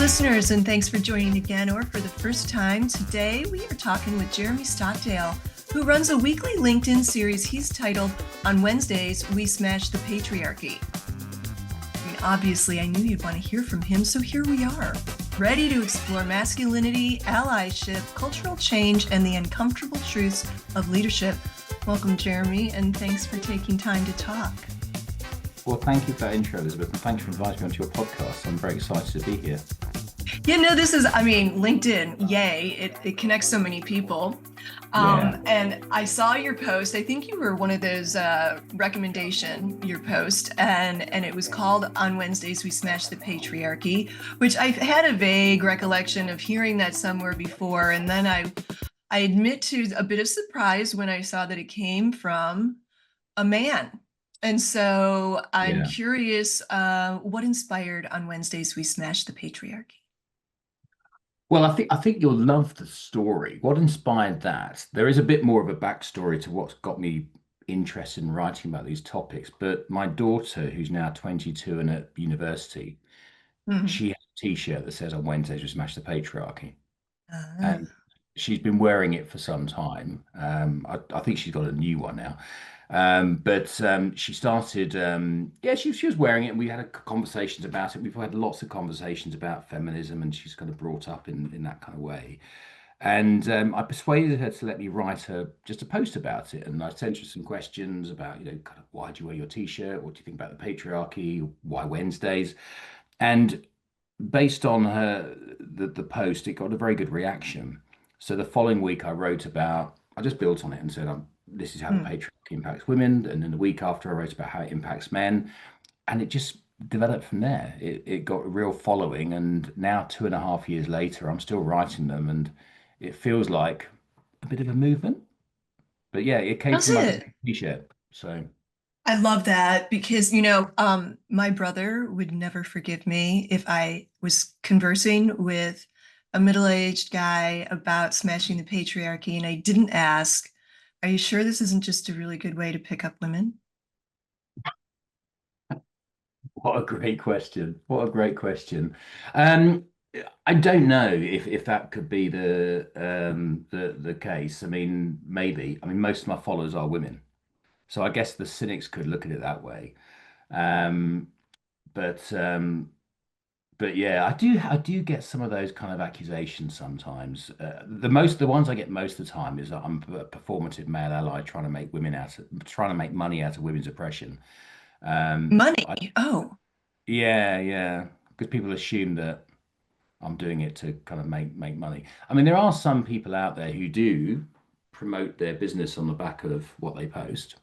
listeners, and thanks for joining again or for the first time. Today, we are talking with Jeremy Stockdale, who runs a weekly LinkedIn series he's titled, On Wednesdays, We Smash the Patriarchy. I mean, obviously, I knew you'd want to hear from him, so here we are, ready to explore masculinity, allyship, cultural change, and the uncomfortable truths of leadership. Welcome, Jeremy, and thanks for taking time to talk. Well, thank you for that intro, Elizabeth, and thanks for inviting me onto your podcast. I'm very excited to be here. Yeah, no, this is, LinkedIn, yay, it connects so many people. And I saw your post. I think you were one of those your post, and it was called On Wednesdays We Smash the Patriarchy, which I've had a vague recollection of hearing that somewhere before. And then I admit to a bit of surprise when I saw that it came from a man. And so I'm curious, what inspired On Wednesdays We Smash the Patriarchy? Well, I think you'll love the story. What inspired that? There is a bit more of a backstory to what's got me interested in writing about these topics. But my daughter, who's now 22 and at university, she has a T-shirt that says On Wednesdays We Smash the Patriarchy. And she's been wearing it for some time. I think she's got a new one now. But she started, she was wearing it, and we had conversations about it. We've had lots of conversations about feminism, and she's kind of brought up in that kind of way. And I persuaded her to let me write her just a post about it. And I sent her some questions about, kind of why do you wear your T-shirt? What do you think about the patriarchy? Why Wednesdays? And based on the post, it got a very good reaction. So the following week, I just built on it and said, this is how the patriarchy impacts women. And then the week after, I wrote about how it impacts men. And it just developed from there. It got a real following. And now, 2.5 years later, I'm still writing them. And it feels like a bit of a movement. But yeah, it came from my T-shirt. So I love that because, my brother would never forgive me if I was conversing with a middle-aged guy about smashing the patriarchy and I didn't ask, are you sure this isn't just a really good way to pick up women? What a great question. What a great question. I don't know if that could be the case. I mean, maybe. I mean, most of my followers are women. So I guess the cynics could look at it that way. Um, but yeah, I do get some of those kind of accusations sometimes. The ones I get most of the time is that I'm a performative male ally trying to make money out of women's oppression. Money? Yeah, because people assume that I'm doing it to kind of make money. I mean, there are some people out there who do promote their business on the back of what they post.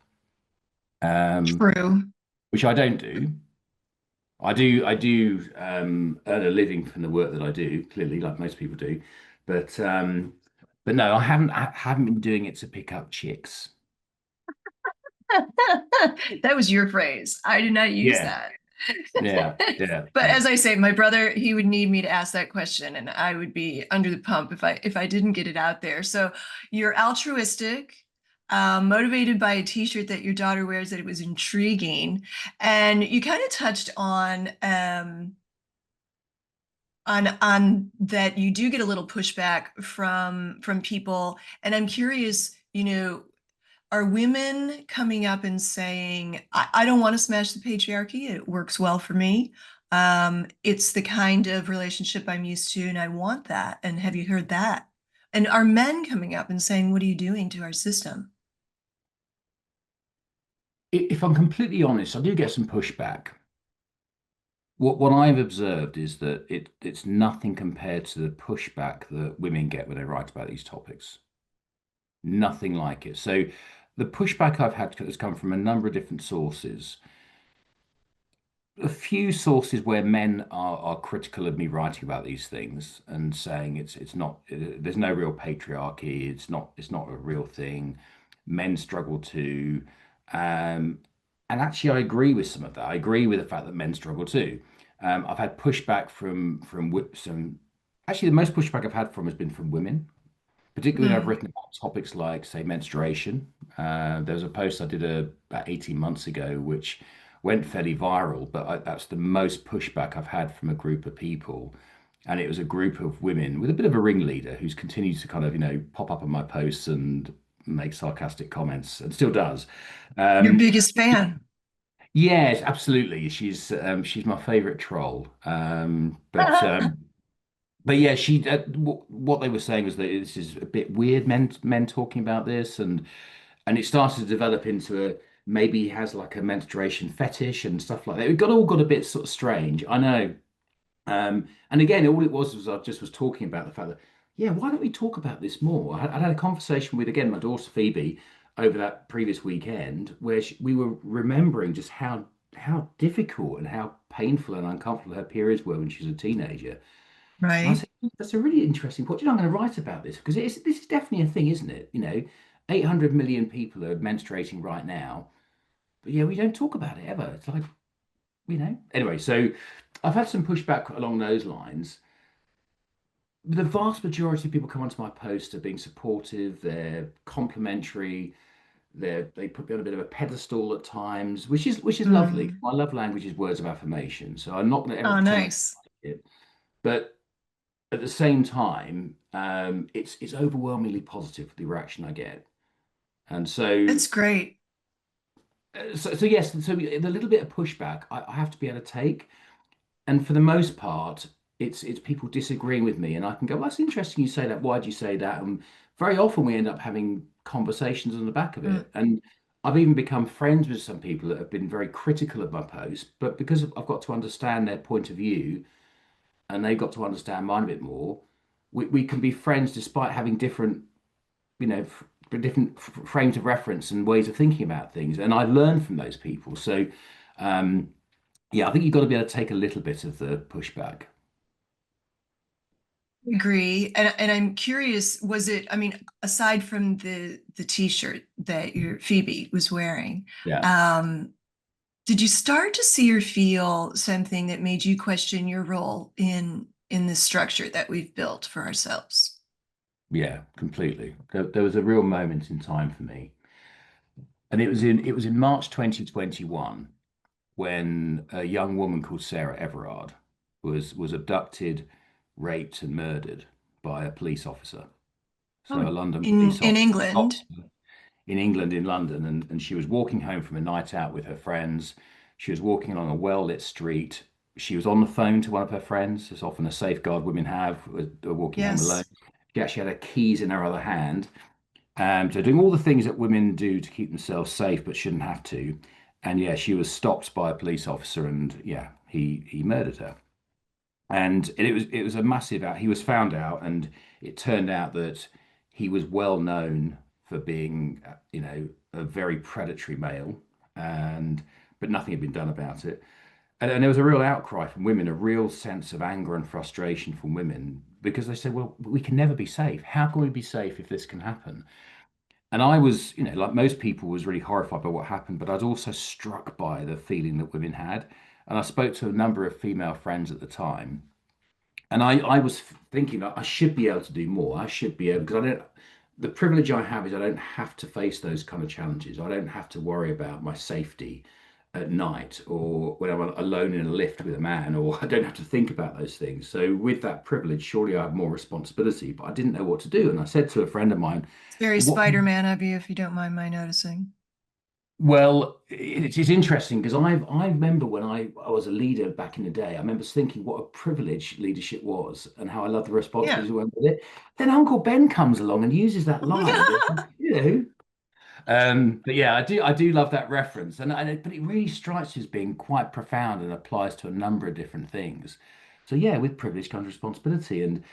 True. Which I don't do. I do earn a living from the work that I do, clearly, like most people do. But no, I haven't been doing it to pick up chicks. That was your phrase. I did not use that. Yeah. But as I say, my brother, he would need me to ask that question and I would be under the pump if I didn't get it out there. So you're altruistic, motivated by a T-shirt that your daughter wears, that it was intriguing. And you kind of touched on that you do get a little pushback from people. And I'm curious, are women coming up and saying, I don't want to smash the patriarchy. It works well for me. It's the kind of relationship I'm used to, and I want that. And have you heard that? And are men coming up and saying, what are you doing to our system? If I'm completely honest, I do get some pushback. What I've observed is that it's nothing compared to the pushback that women get when they write about these topics. Nothing like it. So the pushback I've had has come from a number of different sources. A few sources where men are critical of me writing about these things and saying it's not there's no real patriarchy, it's not a real thing. Men struggle too. And actually, I agree with some of that. I agree with the fact that men struggle too. I've had pushback from some. Actually, the most pushback I've had has been from women, particularly when I've written about topics like, say, menstruation. There was a post I did about 18 months ago, which went fairly viral, but that's the most pushback I've had from a group of people. And it was a group of women with a bit of a ringleader who's continued to kind of, pop up on my posts and make sarcastic comments and still does. Your Um, biggest fan. yes, absolutely. She's my favorite troll. But yeah, she what they were saying was that this is a bit weird, men talking about this, and it started to develop into a maybe he has like a menstruation fetish and stuff like that. It all got a bit sort of strange. I know. And again, all it was I just was talking about the fact that, yeah, why don't we talk about this more? I had a conversation with, again, my daughter Phoebe over that previous weekend where we were remembering just how difficult and how painful and uncomfortable her periods were when she was a teenager. And I Right. said, that's a really interesting point. I'm going to write about this because this is definitely a thing, isn't it? 800 million people are menstruating right now, but yeah, we don't talk about it ever. It's like, Anyway, so I've had some pushback along those lines. The vast majority of people come onto my post are being supportive, they're complimentary, they put me on a bit of a pedestal at times, which is lovely. Mm. My love language is words of affirmation, so I'm not going to ever Oh, pretend I'm nice. it. But at the same time, it's overwhelmingly positive the reaction I get, and That's great. yes, so the little bit of pushback I have to be able to take. And for the most part, it's people disagreeing with me, and I can go, well, that's interesting you say that. Why do you say that? And very often we end up having conversations on the back of Mm. it. And I've even become friends with some people that have been very critical of my post, but because I've got to understand their point of view and they've got to understand mine a bit more, we can be friends despite having different, different frames of reference and ways of thinking about things. And I learn from those people. So, um, yeah, I think you've got to be able to take a little bit of the pushback. Agree. And I'm curious, was it, I mean, aside from the t-shirt that your Phoebe was wearing, Yeah. um, did you start to see or feel something that made you question your role in the structure that we've built for ourselves? Yeah, completely. There was a real moment in time for me, and it was in March 2021 when a young woman called Sarah Everard was abducted, raped, and murdered by a police officer. So Oh, a London in police England. officer in England, in London, and she was walking home from a night out with her friends. She was walking along a well-lit street. She was on the phone to one of her friends, as often a safeguard women have, walking home alone. Yes. She actually had her keys in her other hand. So doing all the things that women do to keep themselves safe but shouldn't have to. And yeah, she was stopped by a police officer and yeah, he murdered her. And it was a massive out. He was found out, and it turned out that he was well known for being, a very predatory male, and but nothing had been done about it. And there was a real outcry from women, a real sense of anger and frustration from women because they said, "Well, we can never be safe. How can we be safe if this can happen?" And I was, like most people, was really horrified by what happened, but I was also struck by the feeling that women had. And I spoke to a number of female friends at the time, and I was thinking I should be able to do more. I should be able because I don't. The privilege I have is I don't have to face those kind of challenges. I don't have to worry about my safety at night or when I'm alone in a lift with a man, or I don't have to think about those things. So with that privilege, surely I have more responsibility. But I didn't know what to do, and I said to a friend of mine, It's very "What?" Spider-Man of you, if you don't mind my noticing. Well, it's interesting because I remember when I was a leader back in the day, I remember thinking what a privilege leadership was and how I love the Yeah. responsibility that went with it. Then Uncle Ben comes along and uses that line and goes, you know. But yeah, I do love that reference, but it really strikes you as being quite profound and applies to a number of different things. So yeah, with privilege comes responsibility, and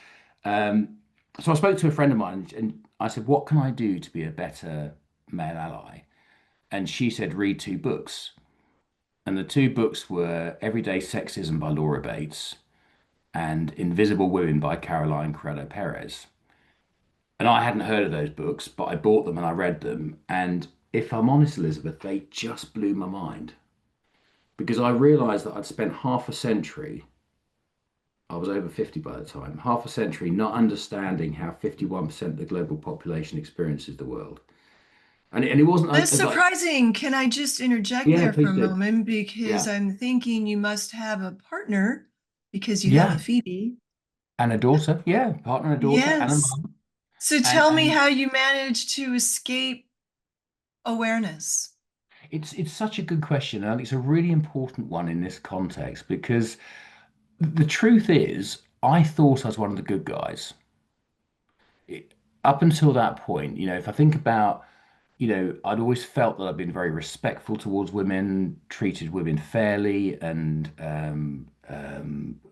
um, so I spoke to a friend of mine and I said, what can I do to be a better male ally? And she said, read two books. And the two books were Everyday Sexism by Laura Bates and Invisible Women by Caroline Corrado Perez. And I hadn't heard of those books, but I bought them and I read them. And if I'm honest, Elizabeth, they just blew my mind because I realized that I'd spent half a century, I was over 50 by the time, half a century not understanding how 51% of the global population experiences the world. And it wasn't That's as like, surprising. Can I just interject yeah, there for a please do. moment? Because Yeah. I'm thinking you must have a partner because you have Yeah. a Phoebe. And a daughter, yeah, partner, and a daughter, and a Yes. mum. So And tell me how you managed to escape awareness. it's such a good question, and it's a really important one in this context because the truth is, I thought I was one of the good guys. Up until that point, if I think about, I'd always felt that I'd been very respectful towards women, treated women fairly and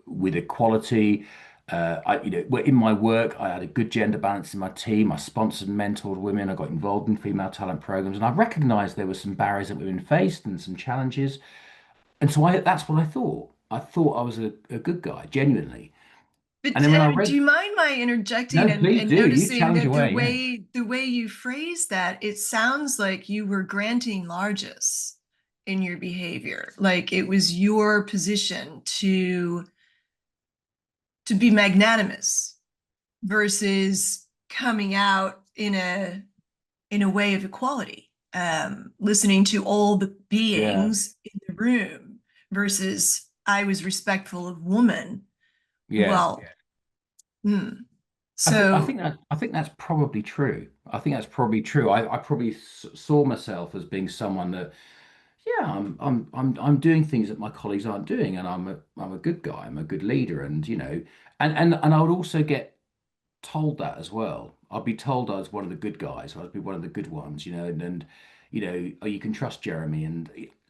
with equality. In my work, I had a good gender balance in my team. I sponsored and mentored women. I got involved in female talent programs, and I recognized there were some barriers that women faced and some challenges. And so that's what I thought. I thought I was a good guy, genuinely. And But then when I do read, you mind my interjecting no, please and do. You noticing challenge that the away. Yeah. way you phrase that, it sounds like you were granting largesse in your behavior. Like it was your position to be magnanimous versus coming out in a way of equality. Listening to all the Yeah. beings in the room versus I was respectful of woman. Yeah. Well, hmm. I So, think that's probably true. I think that's probably true. I probably saw myself as being someone that, yeah, I'm doing things that my colleagues aren't doing, and I'm a good guy. I'm a good leader, and and I would also get told that as well. I'd be told I was one of the good guys. I'd be one of the good ones, and oh, you can trust Jeremy, and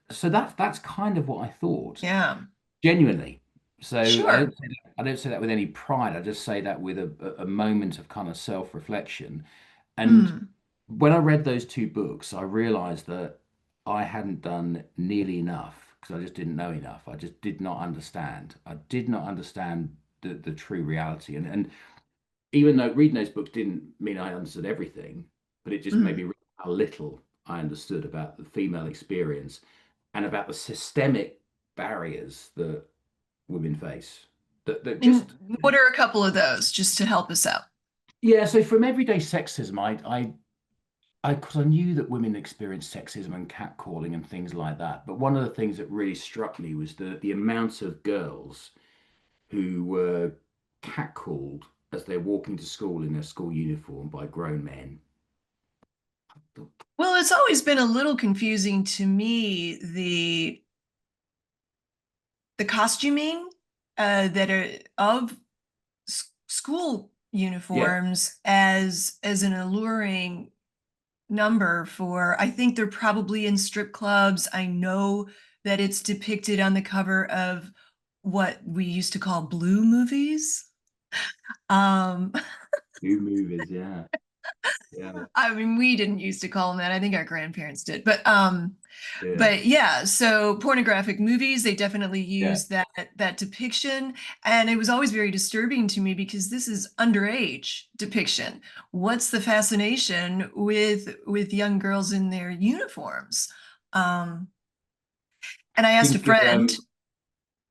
so that's kind of what I thought. yeah, Genuinely. So sure. I don't say that with any pride. I just say that with a moment of kind of self-reflection. And Hmm. when I read those two books, I realized that I hadn't done nearly enough because I just didn't know enough. I just did not understand. I did not understand the true reality. And even though reading those books didn't mean I understood everything, but it just made me Hmm. realize how little I understood about the female experience and about the systemic barriers that women face. That And just what are a couple of those just to help us out? Yeah. So from everyday sexism, because I knew that women experience sexism and catcalling and things like that. But one of the things that really struck me was the amount of girls who were catcalled as they're walking to school in their school uniform by grown men. Well, it's always been a little confusing to me the costuming that are of school Yeah, uniforms as an alluring number for I think they're probably in strip clubs. I know that it's depicted on the cover of what we used to call blue movies. Um, new movies. Yeah, yeah, I mean, we didn't used to call them that. I think our grandparents did. yeah, But yeah, so pornographic movies, they definitely yeah. use that depiction. And it was always very disturbing to me because this is underage depiction. What's the fascination with young girls in their uniforms? Um, and I asked a Think of friend,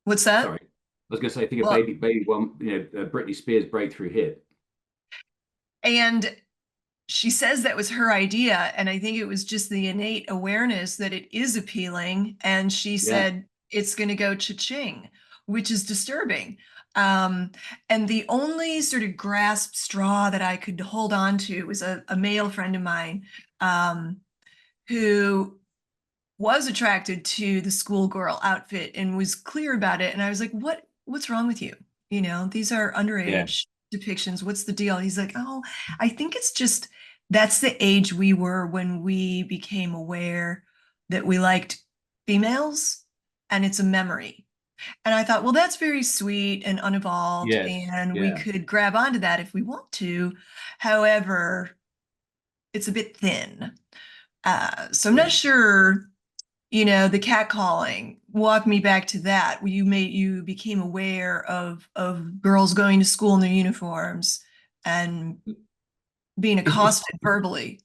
what's that? sorry, I was going to say think of Well, baby one, Britney Spears breakthrough hit. and she says that was her idea, and I think it was just the innate awareness that it is appealing. And she Yeah, said it's going to go cha-ching, which is disturbing. Um, and the only sort of grasp straw that I could hold on to was a male friend of mine um, who was attracted to the schoolgirl outfit and was clear about it. And I was like, what's wrong with you? These are yeah, underage depictions. What's the deal? He's like, oh, I think it's just that's the age we were when we became aware that we liked females and it's a memory. And I thought, well, that's very sweet and unevolved, yes, and we yeah. could grab onto that if we want to. However, it's a bit thin. So I'm not Yeah. sure, the catcalling. Walk me back to that. You became aware of girls going to school in their uniforms and being It's accosted verbally.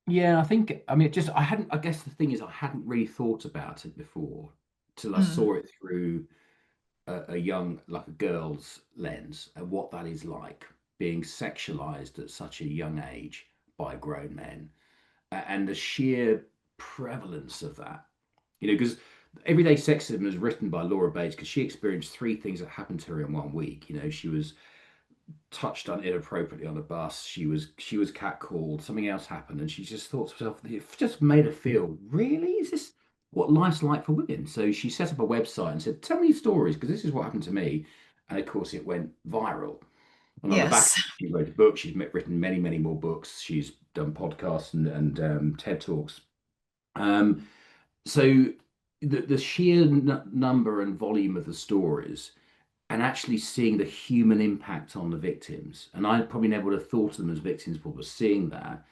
Yeah, I mean, I hadn't, I guess the thing is, I hadn't really thought about it before till I Mm. saw it through a young, like a girl's lens and what that is like being sexualized at such a young age by grown men and the sheer prevalence of that. Because Everyday Sexism was written by Laura Bates because she experienced three things that happened to her in one week. She was touched on inappropriately on a bus. She was catcalled. Something else happened, and she just thought to herself, it just made her feel, really, is this what life's like for women? So she set up a website and said, tell me stories because this is what happened to me. And of course, it went viral. And on the back, Yes. she wrote a book. She's written many, many more books. She's done podcasts and TED talks. Um, so the sheer number and volume of the stories and actually seeing the human impact on the victims. And I probably never would have thought of them as victims, but was seeing that.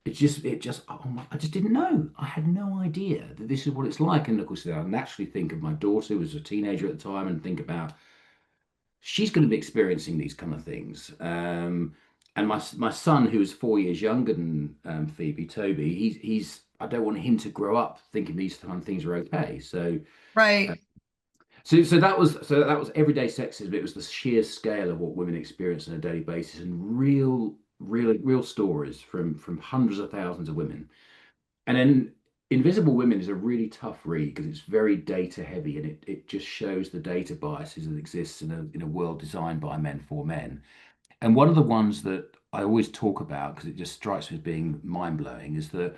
Oh my, I just didn't know. I had no idea that this is what it's like. And of course, I naturally think of my daughter, who was a teenager at the time, and think about she's going to be experiencing these kind of things. And my son, who is 4 years younger than Phoebe, Toby, he's I don't want him to grow up thinking these kind of things are okay. Uh, Right. so that was everyday sexism. It was the sheer scale of what women experience on a daily basis, and real stories from hundreds of thousands of women. And then Invisible Women is a really tough read because it's very data heavy, and it just shows the data biases that exists in a world designed by men for men. And one of the ones that I always talk about because it just strikes me as being mind blowing is that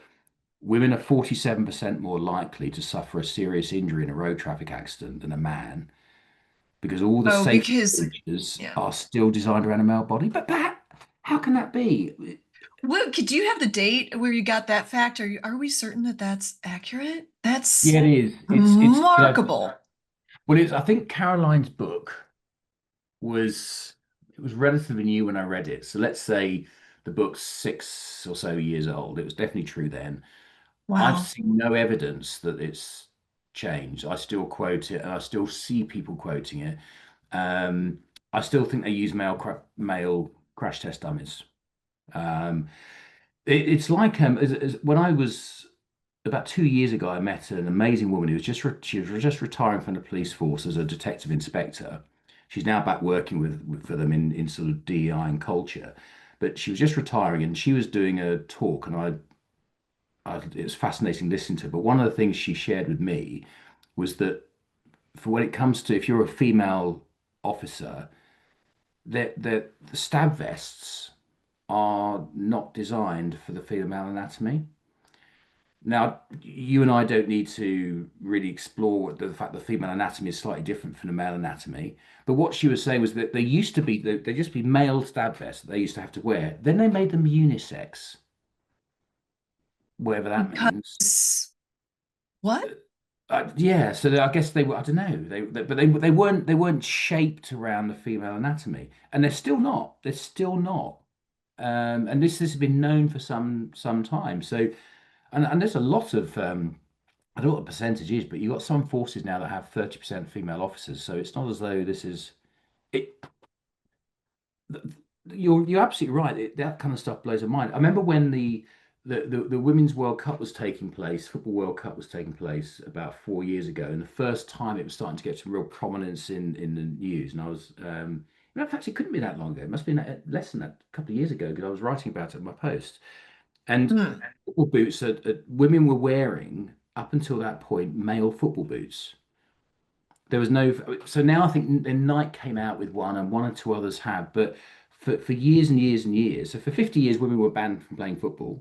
women are 47% more likely to suffer a serious injury in a road traffic accident than a man because all the Oh, safety because features yeah. are still designed around a male body. But how can that be? Well, do you have the date where you got that fact? Are we certain that that's accurate? Yeah, That's it is. remarkable. Well, it's, I think Caroline's book was, it was relatively new when I read it. So let's say the book's 6 or so years old. It was definitely true then. I've Wow. seen no evidence that it's changed. I still quote it, and I still see people quoting it. Um, I still think they use male crash test dummies. Um, it's like when I was about 2 years ago, I met an amazing woman who was she was just retiring from the police force as a detective inspector. She's now back working for them in sort of DEI and culture, but she was just retiring and she was doing a talk, and it was fascinating listening to her. But one of the things she shared with me was that for when it comes to if you're a female officer, the stab vests are not designed for the female anatomy. Now, you and I don't need to really explore the fact that female anatomy is slightly different from the male anatomy. But what she was saying was that they used to be, they used to be male stab vests that they used to have to wear. Then they made them unisex, whatever that means. Because what? Yeah, so I guess they were, I don't know, but they weren't shaped around the female anatomy, and they're still not. They're still not. And this has been known for some time. So, and there's a lot of I don't know what the percentage is, but you've got some forces now that have 30% female officers. So it's not as though this is it. You're absolutely right. That kind of stuff blows my mind. I remember when the Women's World Cup was taking place, Football World Cup was taking place about 4 years ago, and the first time it was starting to get some real prominence in the news. And I was, in fact, it couldn't be that long ago. It must have been less than that, a couple of years ago, because I was writing about it in my post. And Hmm. football boots that women were wearing up until that point, male football boots. There was no, so now I think Nike came out with one, and one or two others have, but for years and years and years, so for 50 years, women were banned from playing football,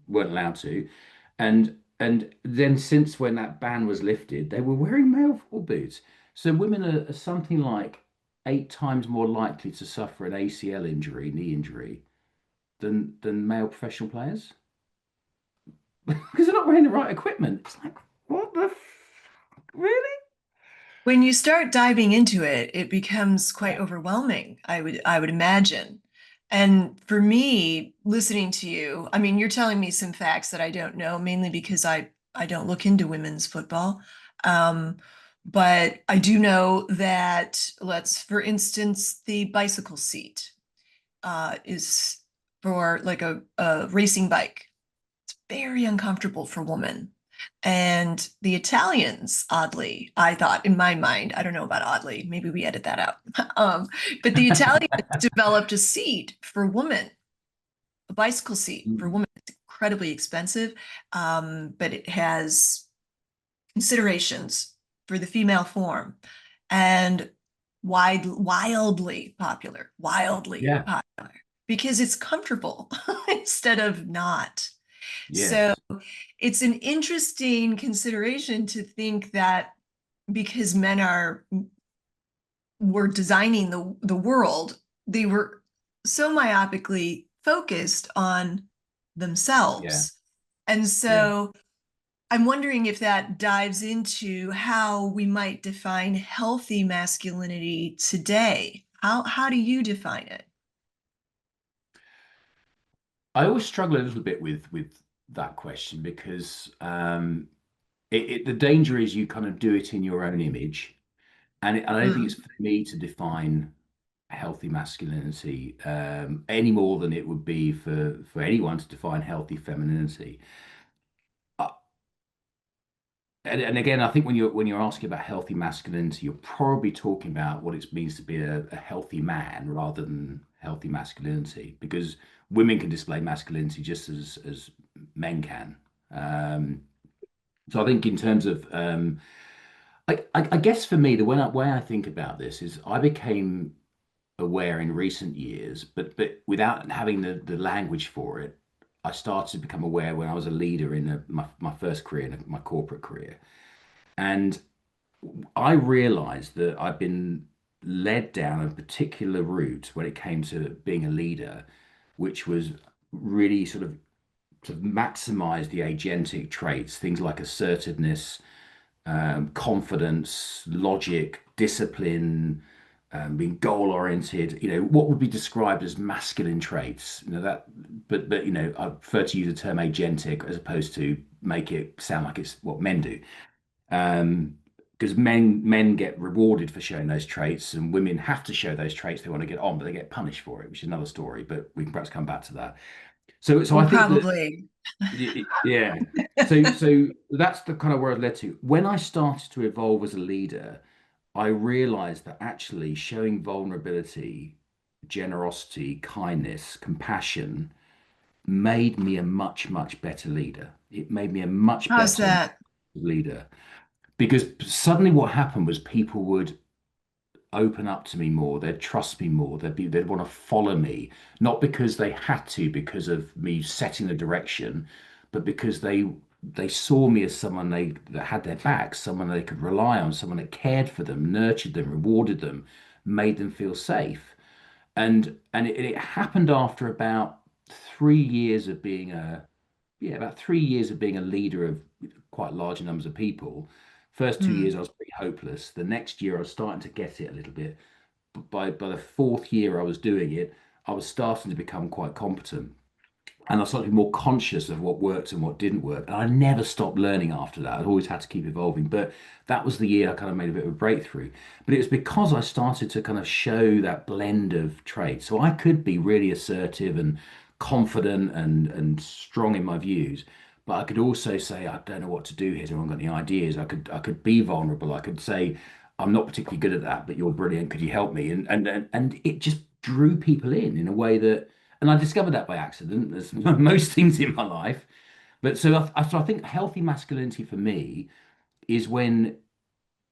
weren't allowed to, and then since when that ban was lifted, they were wearing male football boots. So women are something like 8 times more likely to suffer an ACL injury, knee injury, than male professional players because they're not wearing the right equipment. It's like, what the really? When you start diving into it, it becomes quite Yeah. overwhelming, I would imagine. And for me, listening to you, I mean, you're telling me some facts that I don't know, mainly because I don't look into women's football. Um, but I do know that, for instance, the bicycle seat is for like a racing bike. It's very uncomfortable for women. And the Italians, oddly, I thought in my mind, I don't know about oddly, maybe we edit that out. But the Italians developed a seat for women, a bicycle seat for Mm. women. It's incredibly expensive, but it has considerations for the female form. And wildly Yeah. popular, because it's comfortable instead of not. So Yes. it's an interesting consideration to think that because men are were designing the world, they were so myopically focused on Yeah. themselves. And Yeah. so I'm wondering if that dives into how we might define healthy masculinity today. How do you define it? I always struggle a little bit with that question because the danger is you kind of do it in your own image, and I don't think it's Mm. for me to define healthy masculinity any more than it would be for anyone to define healthy femininity. Uh, and again, I think when you're asking about healthy masculinity, you're probably talking about what it means to be a healthy man rather than healthy masculinity, because women can display masculinity just as men can. Um, so I think in terms of I guess for me, the way I think about this is I became aware in recent years, but without having the language for it. I started to become aware when I was a leader in my first career, in my corporate career. And I realized that I've been led down a particular route when it came to being a leader, which was really sort of to maximize the agentic traits, things like assertiveness, confidence, logic, discipline, being goal oriented. What would be described as masculine traits. But I prefer to use the term agentic as opposed to make it sound like it's what men do. Um, because men get rewarded for showing those traits, and women have to show those traits they want to get on, but they get punished for it, which is another story. But we can perhaps come back to that. So Well, I think that probably. yeah. So that's the kind of where I led to. When I started to evolve as a leader, I realized that actually showing vulnerability, generosity, kindness, compassion made me a much, much better leader. It made me a much How's better that? leader because suddenly what happened was people would open up to me more, they'd trust me more, they'd want to follow me, not because they had to, because of me setting the direction, but because they saw me as someone that had their back, someone they could rely on, someone that cared for them, nurtured them, rewarded them, made them feel safe. And it happened after about 3 years of being a yeah, about 3 years of being a leader of quite large numbers of people. First 2 years, Hmm. I was pretty hopeless. The next year, I was starting to get it a little bit. But by the fourth year I was doing it, I was starting to become quite competent. And I started to be more conscious of what worked and what didn't work. And I never stopped learning after that. I'd always had to keep evolving. But that was the year I kind of made a bit of a breakthrough. But it was because I started to kind of show that blend of traits. So I could be really assertive and confident and strong in my views. But I could also say, I don't know what to do here. So I haven't got any ideas. I could be vulnerable. I could say, I'm not particularly good at that, but you're brilliant. Could you help me? And it just drew people in a way that and I discovered that by accident, as most things in my life. But so I think healthy masculinity for me is when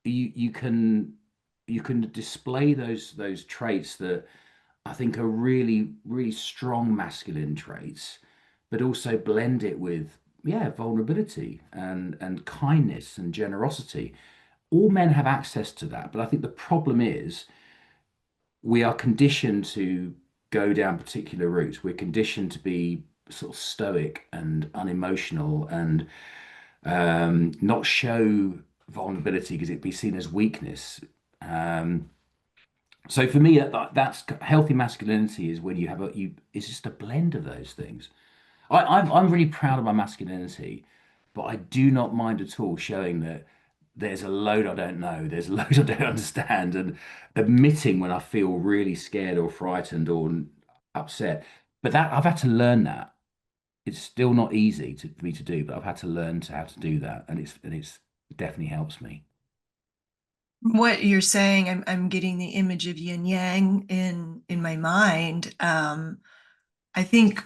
you can display those traits that I think are really really strong masculine traits, but also blend it with vulnerability and kindness and generosity. All men have access to that, but I think the problem is we are conditioned to go down particular routes. We're conditioned to be sort of stoic and unemotional and not show vulnerability because it'd be seen as weakness. Um, so for me, that's healthy masculinity is when you have a you. It's just a blend of those things. I'm really proud of my masculinity, but I do not mind at all showing that there's a load I don't know, there's a load I don't understand, and admitting when I feel really scared or frightened or upset. But that I've had to learn that. It's still not easy for me to do, but I've had to learn to how to do that, and it's definitely helps me. What you're saying, I'm getting the image of yin yang in my mind. I think,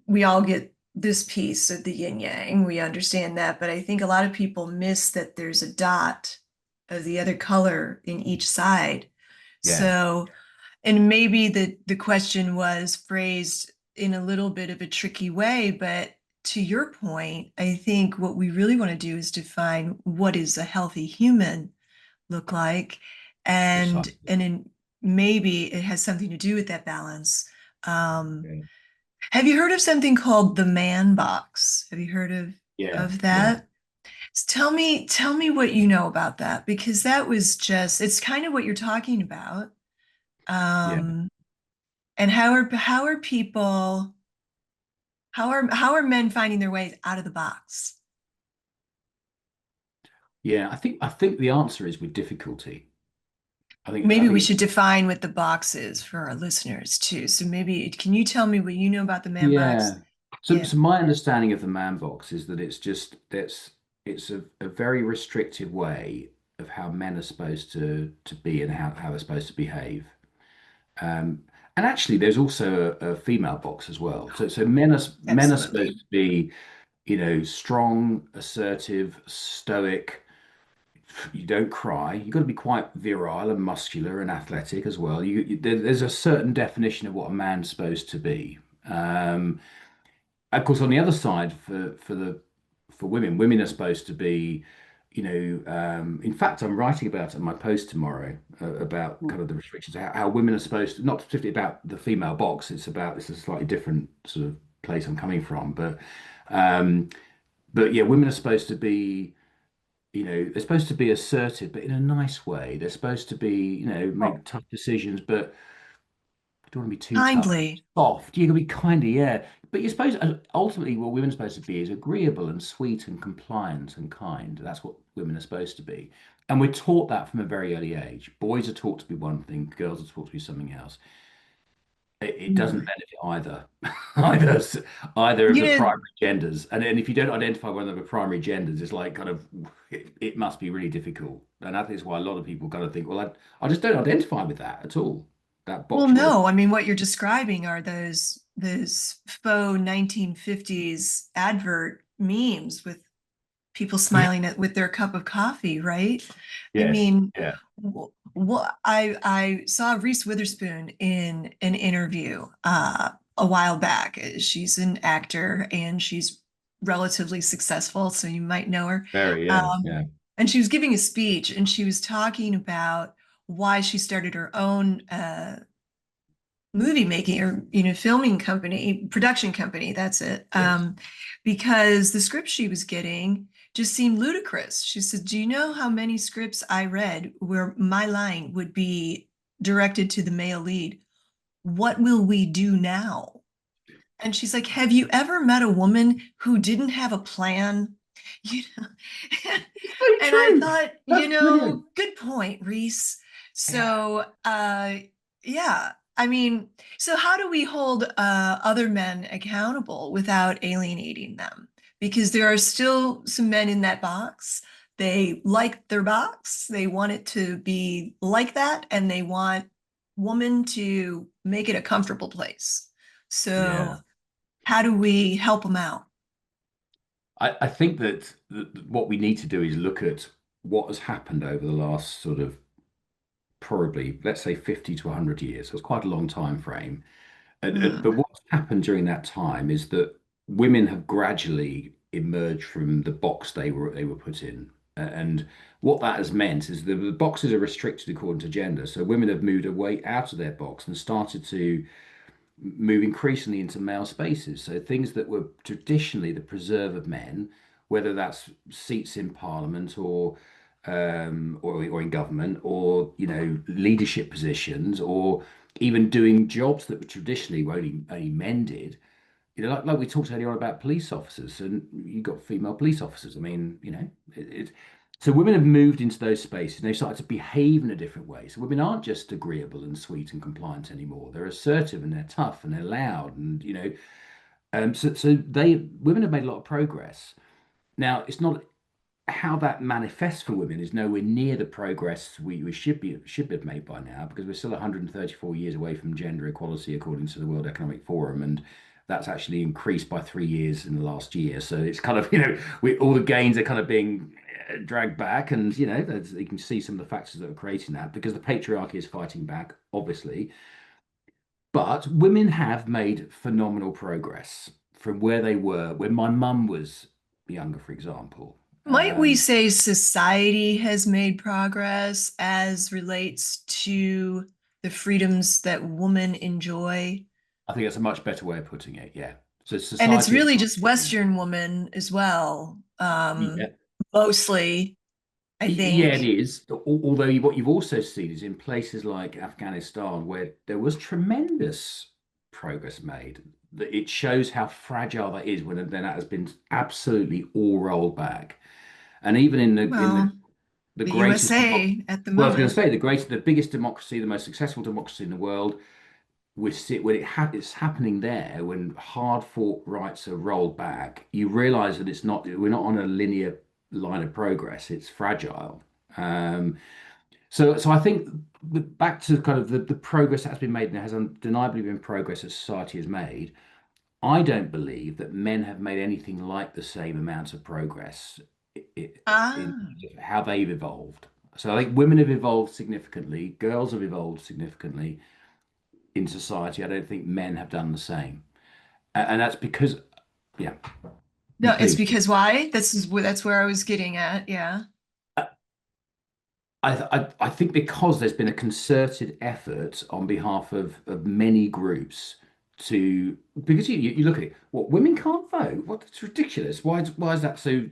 we all get this piece of the yin yang. We understand that, but I think a lot of people miss that there's a dot of the other color in each side. Yeah. So, and maybe the question was phrased in a little bit of a tricky way, but to your point, I think what we really want to do is define what is a healthy human look like, Precisely. and in, maybe it has something to do with that balance. Um, Yeah. have you heard of something called the man box? Have you heard Yeah. of Yeah. that? Tell me what you know about that, because that was just, it's kind of what you're talking about. Yeah. Um, and how are people, how are men finding their ways out of the box? Yeah. I think the answer is with difficulty. I Maybe we think should define what the box is for our listeners too. So maybe can you tell me what you know about the man box? yeah. So, Yeah. so my understanding of the man box is that it's a very restricted way of how men are supposed to be and how they're supposed to behave. Um, and actually, there's also a female box as well. So men are Absolutely. supposed to be, strong, assertive, stoic. You don't cry. You've got to be quite virile and muscular and athletic as well. There's a certain definition of what a man's supposed to be. Um, of course, on the other side, for women, women are supposed to be, in fact, I'm writing about it in my post tomorrow about kind of the restrictions, how women are supposed to, not specifically about the female box. It's a slightly different sort of place I'm coming from, um, but yeah, women are supposed to be, they're supposed to be assertive, but in a nice way. They're supposed to be, Oh, make tough decisions, but don't want to be too tough. kindly. Soft. You can be kind of, yeah. But you're supposed ultimately what women are supposed to be is agreeable and sweet and compliant and kind. That's what women are supposed to be. And we're taught that from a very early age. Boys are taught to be one thing, girls are taught to be something else. It doesn't Mm. benefit either, either either of You the know, primary genders. And if you don't identify one of the primary genders, it's like kind of it must be really difficult. And that is why a lot of people kind of think, well, I just don't identify with that at all. That well, box you're no, I mean, what you're describing are those faux 1950s advert memes with people yeah. smiling at with their cup of coffee, right? I Yes. mean, Yeah. what I saw Reese Witherspoon in an interview a while back. She's an actor and she's relatively successful, so you might know her. Very. Yeah. Um, Yeah. and she was giving a speech and she was talking about why she started her own movie making or filming company, production company, that's it. Yes. Because the script she was getting just seemed ludicrous. She said, do you know how many scripts I read where my line would be directed to the male lead? What will we do now? And she's like, have you ever met a woman who didn't have a plan? You know, So and I true. thought, That's brilliant. good point, Reese. Yeah. So, yeah, I mean, so how do we hold other men accountable without alienating them? Because there are still some men in that box. They like their box. They want it to be like that, and they want woman to make it a comfortable place. Yeah. So, how do we help them out? I think that what we need to do is look at what has happened over the last sort of probably, let's say, 50 to 100 years. So it's quite a long time frame. But Mm. what's happened during that time is that women have gradually emerged from the box they were put in. And what that has meant is the boxes are restricted according to gender. So women have moved away out of their box and started to move increasingly into male spaces. So things that were traditionally the preserve of men, whether that's seats in parliament or in government, or leadership positions, or even doing jobs that were traditionally only men did. Like we talked earlier on about police officers, and you got female police officers. I mean, so women have moved into those spaces and they've started to behave in a different way. So women aren't just agreeable and sweet and compliant anymore. They're assertive and they're tough and they're loud and so they women have made a lot of progress. Now, it's not how that manifests for women is nowhere near the progress we should have made by now, because we're still 134 years away from gender equality according to the World Economic Forum, and that's actually increased by 3 years in the last year. So it's kind of all the gains are kind of being dragged back, and you know, you can see some of the factors that are creating that because the patriarchy is fighting back, obviously. But women have made phenomenal progress from where they were when my mum was younger, for example. Might we say society has made progress as relates to the freedoms that women enjoy? I think that's a much better way of putting it. Yeah. So And it's society has really got, just Western women as well, yeah, mostly, I yeah, it think. is. Although what you've also seen is in places like Afghanistan, where there was tremendous progress made. That it shows how fragile that is when then that has been absolutely all rolled back. And even in Well, the the greatest USA at the well, I was going to moment. say the biggest democracy, the most successful democracy in the world, we sit when it's happening there when hard fought rights are rolled back. You realise that we're not on a linear line of progress. It's fragile. Um, so I think back to kind of the progress that has been made, and there has undeniably been progress that society has made. I don't believe that men have made anything like the same amount of progress in Ah, how they've evolved. So I think women have evolved significantly, girls have evolved significantly in society. I don't think men have done the same, and that's because, yeah, no, it's please. because why? That's where I was getting at. Yeah. I think because there's been a concerted effort on behalf of many groups to because you look at it, what women can't vote? What That's ridiculous. Why is that so?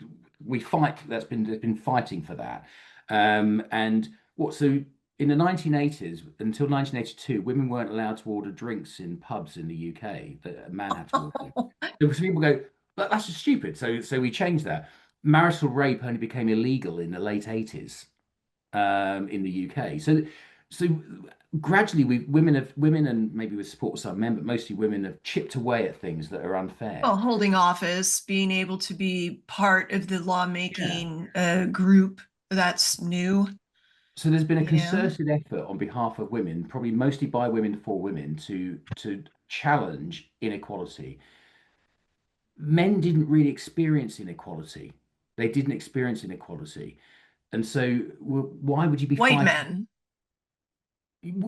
We fight. There's been fighting for that, and what so. In the 1980s until 1982, women weren't allowed to order drinks in pubs in the UK. That a man had to order. So people go, that's just stupid. So we changed that. Marital rape only became illegal in the late 80s in the UK. So gradually, women and maybe with support of some men, but mostly women have chipped away at things that are unfair. Well, holding office, being able to be part of the Yeah. lawmaking group, that's new, So there's been a you know? concerted effort on behalf of women, probably mostly by women for women, to challenge inequality. Men didn't really experience inequality. They didn't experience inequality, and so why would you be White fighting? men.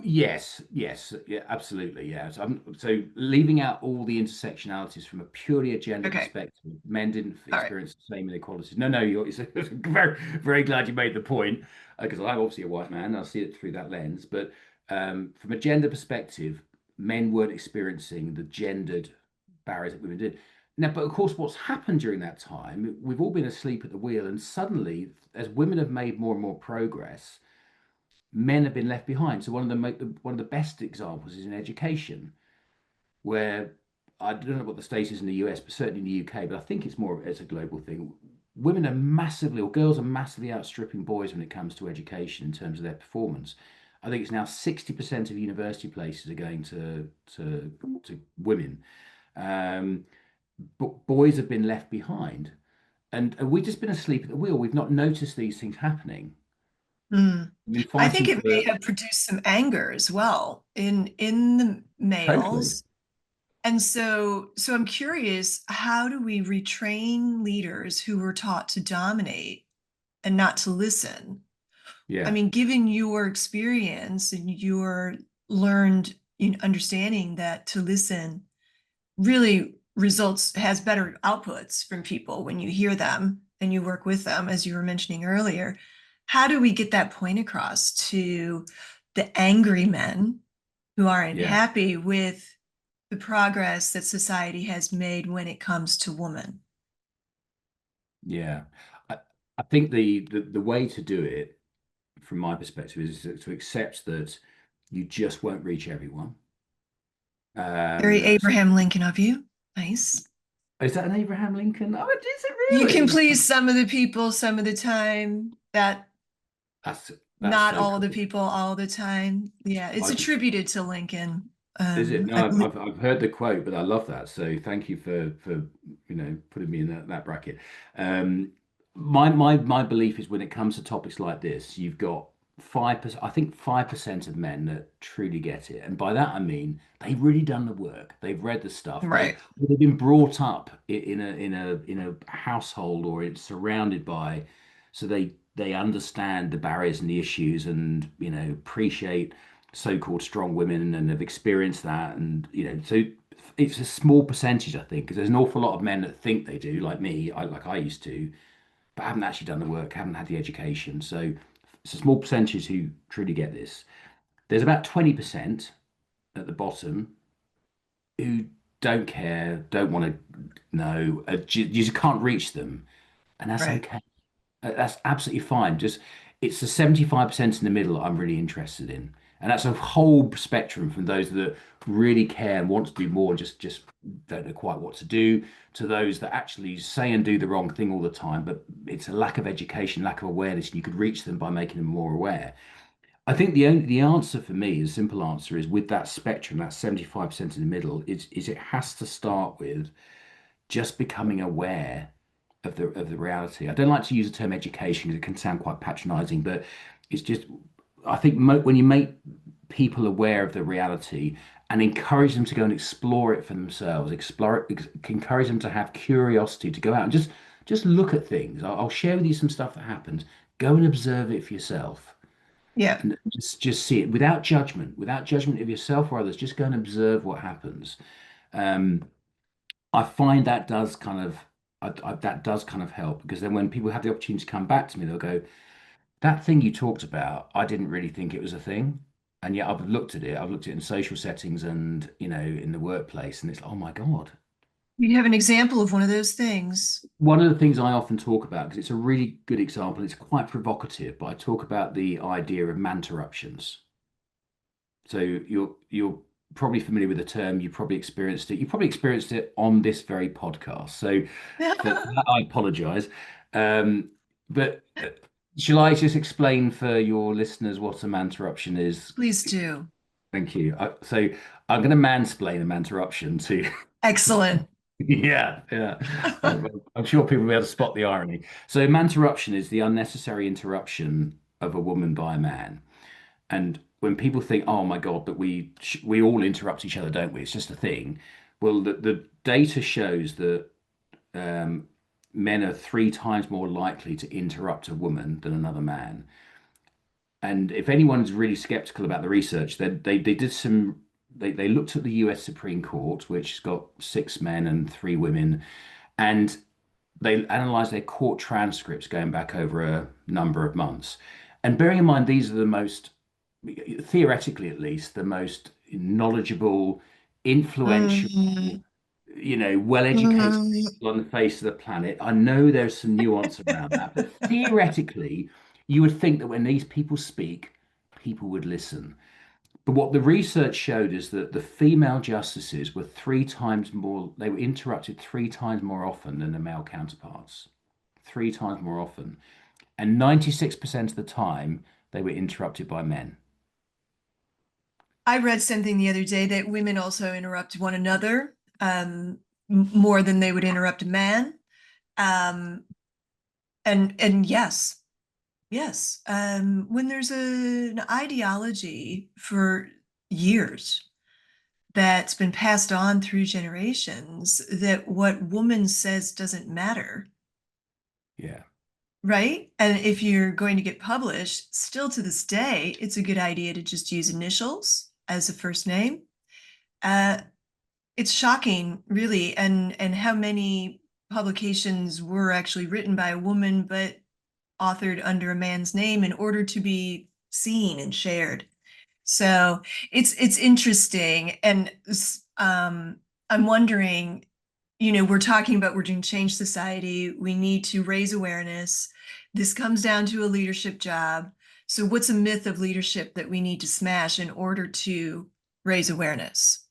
Yes, yes, yeah, absolutely, yeah. So leaving out all the intersectionalities from a purely a gender Okay. perspective, men didn't All right. experience the same inequalities. No, no, it's very, very glad you made the point because I'm obviously a white man. I see it through that lens, but from a gender perspective, men weren't experiencing the gendered barriers that women did. Now, but of course, what's happened during that time, we've all been asleep at the wheel, and suddenly, as women have made more and more progress men have been left behind. So one of the best examples is in education, where I don't know what the state is in the US, but certainly in the UK, but I think it's a global thing. Women are massively, or girls are massively outstripping boys when it comes to education in terms of their performance. I think it's now 60% of university places are going to women. But boys have been left behind. And we've just been asleep at the wheel. We've not noticed these things happening. Hmm. We've been I think fighting it may for have produced some anger as well in the totally. males. And so I'm curious, how do we retrain leaders who were taught to dominate and not to listen? I Yeah. mean, given your experience and your learned understanding that to listen really results has better outputs from people when you hear them and you work with them, as you were mentioning earlier. How do we get that point across to the angry men who aren't Yeah. happy with the progress that society has made when it comes to women? Yeah, I, I think the way to do it, from my perspective, is to accept that you just won't reach everyone. Very So Abraham Lincoln of you. Nice. is that an Abraham Lincoln? Oh, is it You can really? please some of the people some of the time. That That's that's not so all of the cool. people all the time. Yeah, it's I attributed to Lincoln. Is it? I No, believe. I've heard the quote, but I love that. So thank you for putting me in that bracket. Um, my belief is when it comes to topics like this, you've got 5%. I think 5% of men that truly get it, and by that I mean they've really done the work. They've read the stuff. Right. They've been brought up in a household or it's surrounded by so they understand the barriers and the issues, and appreciate so-called strong women and have experienced that, and so it's a small percentage, I think, because there's an awful lot of men that think they do, like me, like I used to, but haven't actually done the work, haven't had the education. So it's a small percentage who truly get this. There's about 20% at the bottom who don't care, don't want to know, you just can't reach them, and that's Right. okay. That's absolutely fine. Just it's the 75% in the middle I'm really interested in. And that's a whole spectrum from those that really care and want to do more and just don't know quite what to do, to those that actually say and do the wrong thing all the time, but it's a lack of education, lack of awareness, and you could reach them by making them more aware. I think the answer for me, the simple answer is with that spectrum, that 75% in the middle, is it has to start with just becoming aware of the reality. I don't like to use the term education because it can sound quite patronizing, but it's just I think when you make people aware of the reality and encourage them to go and explore it for themselves, explore it, encourage them to have curiosity to go out and just look at things. I'll share with you some stuff that happens. Go and observe it for yourself Yeah. and just see it without judgment of yourself or others. Just go and observe what happens. Um, I find that does kind of that does kind of help, because then when people have the opportunity to come back to me, they'll go, "That thing you talked about, I didn't really think it was a thing, and yet I've looked at it. I've looked at it in social settings and in the workplace, and it's like, oh my God." You have an example of one of those things. One of the things I often talk about, because it's a really good example, it's quite provocative, but I talk about the idea of manterruptions. So you're probably familiar with the term. You probably experienced it. You probably experienced it on this very podcast. So for that, I apologize. But shall I just explain for your listeners what a manterruption is? Please do. Thank you. So I'm going to mansplain a manterruption to. Excellent. Yeah, yeah. I'm sure people will be able to spot the irony. So manterruption is the unnecessary interruption of a woman by a man. And when people think, "Oh my God, but we all interrupt each other, don't we? It's just a thing." Well, the data shows that um, men are 3 times more likely to interrupt a woman than another man. And if anyone's really skeptical about the research, they did some. They looked at the U.S. Supreme Court, which has got 6 men and 3 women, and they analysed their court transcripts going back over a number of months. And bearing in mind, these are the most, theoretically at least, the most knowledgeable, influential, Mm, well-educated mm. people on the face of the planet. I know there's some nuance around that, but theoretically, you would think that when these people speak, people would listen. But what the research showed is that the female justices were 3 times more, they were interrupted 3 times more often than the male counterparts. 3 times more often. And 96% of the time, they were interrupted by men. I read something the other day that women also interrupt one another more than they would interrupt a man. Um, and yes, yes. When there's an ideology for years that's been passed on through generations that what woman says doesn't matter, Yeah. right? And if you're going to get published, still to this day, it's a good idea to just use initials as a first name. Uh, it's shocking, really, and how many publications were actually written by a woman but authored under a man's name in order to be seen and shared. So it's interesting, and I'm wondering, we're talking about we're doing change society. We need to raise awareness. This comes down to a leadership job. So what's a myth of leadership that we need to smash in order to raise awareness?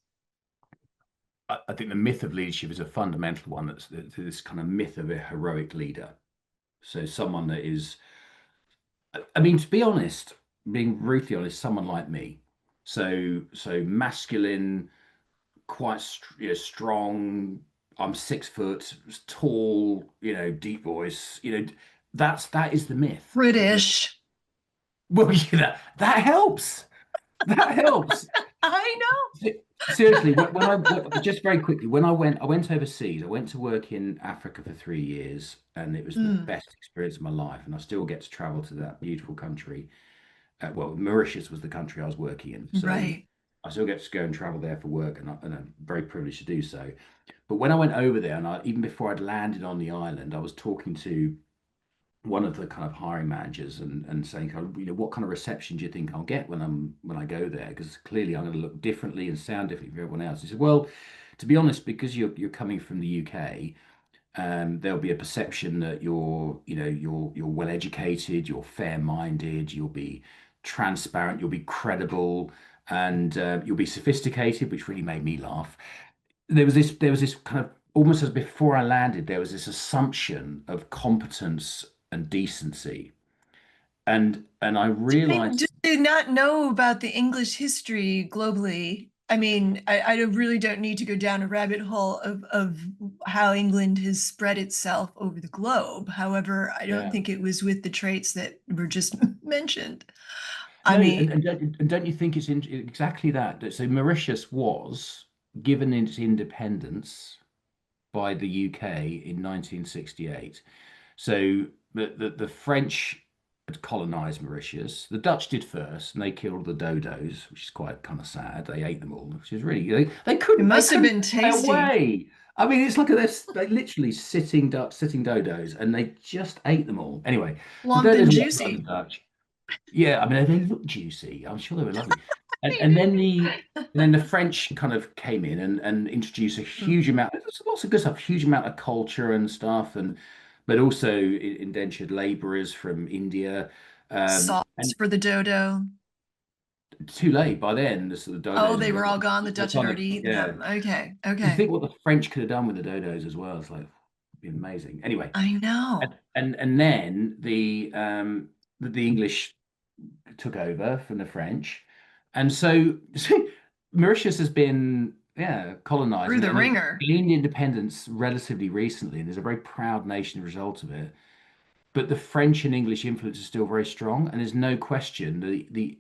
I think the myth of leadership is a fundamental one. That's this kind of myth of a heroic leader. So someone that is, I mean, to be honest, being brutally honest, someone like me. So masculine, quite strong. I'm 6 foot, tall, deep voice. That is the myth. British. Well, that helps. That helps. I know. seriously, just very quickly, when I went overseas. I went to work in Africa for 3 years, and it was the Mm, best experience of my life. And I still get to travel to that beautiful country. Well, Mauritius was the country I was working in, so right. I still get to go and travel there for work, and I'm very privileged to do so. But when I went over there, and even before I'd landed on the island, I was talking to one of the kind of hiring managers and saying, kind of, what kind of reception do you think I'll get when I go there? Because clearly I'm going to look differently and sound differently from everyone else. He said, well, to be honest, because you're coming from the UK, there'll be a perception that you're well educated, you're fair-minded, you'll be transparent, you'll be credible, and you'll be sophisticated, which really made me laugh. There was this kind of, almost as before I landed, there was this assumption of competence and decency, and I Do realized, they not know about the English history globally? I mean, really don't need to go down a rabbit hole of how England has spread itself over the globe. However, I don't yeah, think it was with the traits that were just mentioned. I no, mean, and don't you think it's exactly that? So Mauritius was given its independence by the UK in 1968. So the French had colonized Mauritius. The Dutch did first, and they killed the dodos, which is quite kind of sad. They ate them all, which is really they it couldn't they must have couldn't been fly tasty. away. I mean, it's like this. They literally sitting dodos, and they just ate them all. Anyway, the Plump and dodos were owned by the juicy. Dutch. Yeah, I mean they look juicy. I'm sure they were lovely. And They and then do. the French kind of came in and introduced a Mm. huge amount. There's lots of good stuff, huge amount of culture and stuff, and but also indentured laborers from India. Sauce And for the dodo. too late by then. The sort of Oh, dodos they were all gone. The were Dutch had kind of, already eaten yeah. them. Okay, You okay. think what the French could have done with the dodos as well? It's like it'd be amazing. Anyway, I know. and then the English took over from the French, and so Mauritius has been, yeah, colonized Through the and has ringer. gained independence relatively recently, and is a very proud nation as a result of it. But the French and English influence is still very strong, and there's no question the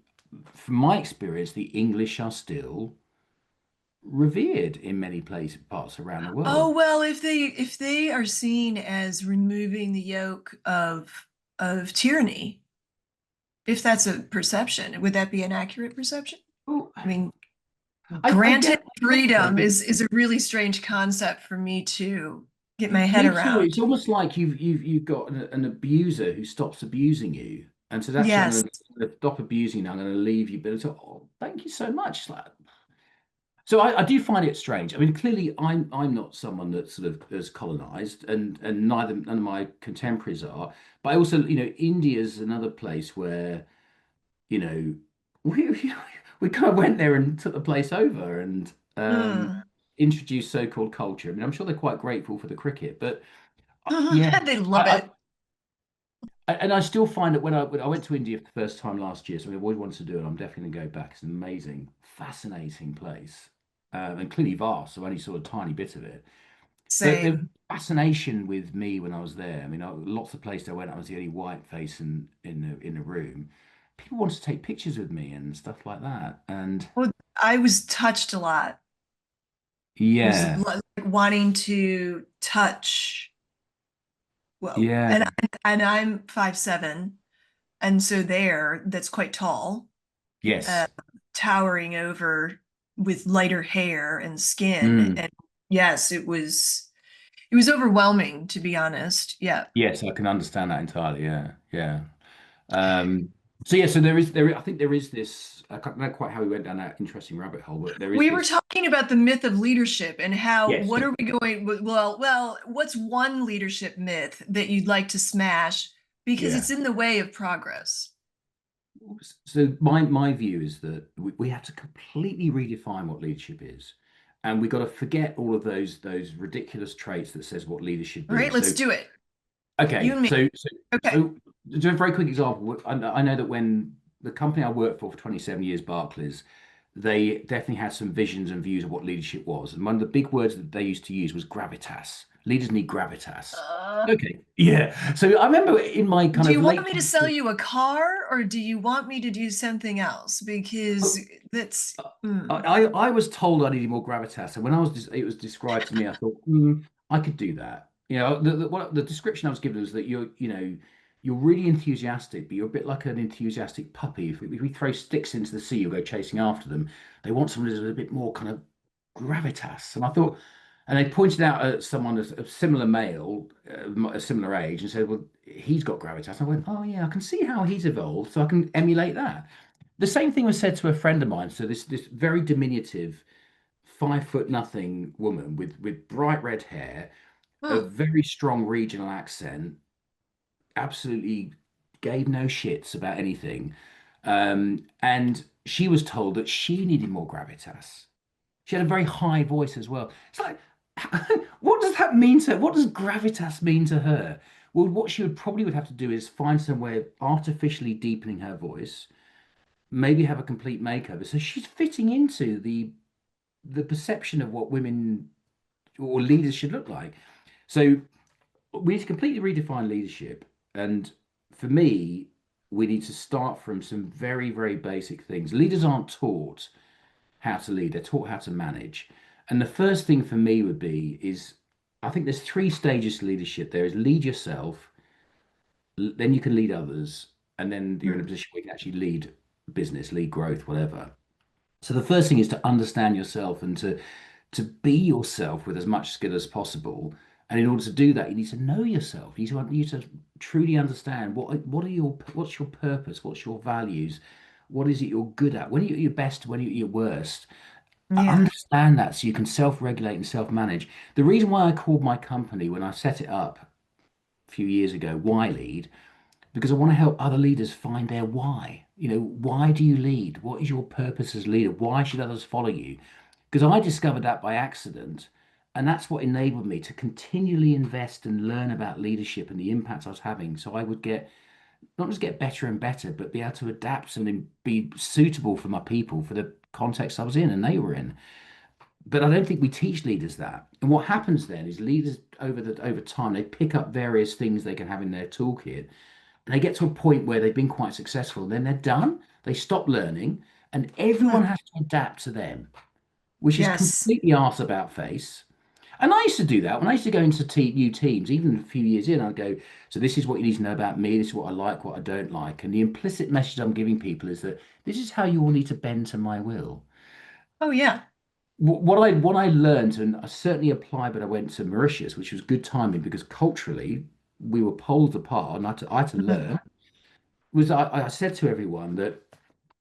from my experience, the English are still revered in many places, parts around the Oh world. well, if they are seen as removing the yoke of tyranny, if that's a perception, would that be an accurate perception? Well, I mean, I granted guess so, freedom but is a really strange concept for me to get my head me too. It's around. almost like you've got an abuser who stops abusing you, and says, "Actually, I'm Yes, going to stop abusing you. I'm going to leave you." But it's like, "Oh, thank you so much." It's like, so I do find it strange. I mean, clearly, I'm not someone that sort of has colonized, and none of my contemporaries are. But I also, India's another place where, you know, we we kind of went there and took the place over and mm. introduced so-called culture. I mean, I'm sure they're quite grateful for the cricket, but yeah, They love I, it. and I still find that when I went to India for the first time last year, something I've always wanted to do, and I'm definitely going to go back. It's an amazing, fascinating place, and clearly vast. So only sort of tiny bit of it, but the Same. fascination with me when I was there. I mean, lots of places I went, I was the only white face in the room. People wanted to take pictures with me and stuff like that, and Well, I was touched a lot. Was yeah, wanting to touch. Well, yeah, and I'm 5'7", and so there, that's quite tall, uh, yes, towering over with lighter hair and skin. mm, And yes, it was overwhelming, to be honest. Yeah. yes, I can understand that entirely. Yeah, yeah. Um, so yeah, so there. I think there is this. I can't know quite how we went down that interesting rabbit hole, but there is We were this. talking about the myth of leadership and how, Yes, what are we going, what's one leadership myth that you'd like to smash because yeah. it's in the way of progress? So my view is that we have to completely redefine what leadership is, and we got to forget all of those ridiculous traits that says what leaders should All be. right, let's So do it. You okay, and me. Okay. so to do a very quick example, I know that when the company I worked for 27 years, Barclays, they definitely had some visions and views of what leadership was, and one of the big words that they used to use was gravitas. Leaders need gravitas. Uh, Okay. Yeah. So I remember in my kind do of you want late me to sell you a car or do you want me to do something else? Because that's, I was told I needed more gravitas, and when it was described to me, I thought, I could do that. The description I was given was that you're really enthusiastic, but you're a bit like an enthusiastic puppy. If we throw sticks into the sea, you'll go chasing after them. They want someone who's a bit more kind of gravitas, and I thought, and they pointed out someone a similar male, a similar age, and said, well, he's got gravitas. I went, oh yeah, I can see how he's evolved, so I can emulate that. The same thing was said to a friend of mine. So this very diminutive 5 foot nothing woman with bright red hair, a oh, very strong regional accent, absolutely gave no shits about anything. And she was told that she needed more gravitas. She had a very high voice as well. It's like, what does that mean to her? What does gravitas mean to her? Well, what she would have to do is find some way of artificially deepening her voice, maybe have a complete makeover. So she's fitting into the perception of what women or leaders should look like. So we need to completely redefine leadership. And for me, we need to start from some very, very basic things. Leaders aren't taught how to lead, they're taught how to manage. And the first thing for me would be is I think there's 3 stages to leadership. There is lead yourself, then you can lead others, and then you're in a hmm. position where you can actually lead business, lead growth, whatever. So the first thing is to understand yourself and to be yourself with as much skill as possible. And in order to do that, you need to know yourself. You need to truly understand what's your purpose, what's your values, what is it you're good at, when are you at your best, when are you at your worst. Yeah. Understand that so you can self-regulate and self-manage. The reason why I called my company when I set it up a few years ago, Why Lead, because I want to help other leaders find their why. Why do you lead? What is your purpose as a leader? Why should others follow you? Because I discovered that by accident. And that's what enabled me to continually invest and learn about leadership and the impact I was having. So I would not just get better and better, but be able to adapt and be suitable for my people, for the context I was in and they were in. But I don't think we teach leaders that. And what happens then is leaders over time, they pick up various things they can have in their toolkit, and they get to a point where they've been quite successful, then they're done, they stop learning, and everyone Hmm. has to adapt to them, which is Yes. completely arse about face. And I used to do that when I used to go into new teams, even a few years in, I'd go, so this is what you need to know about me, this is what I like, what I don't like. And the implicit message I'm giving people is that this is how you all need to bend to my will. Oh, yeah. What I learned, and I certainly applied, but I went to Mauritius, which was good timing because culturally we were poles apart, and I had to Mhm. learn. Was I said to everyone that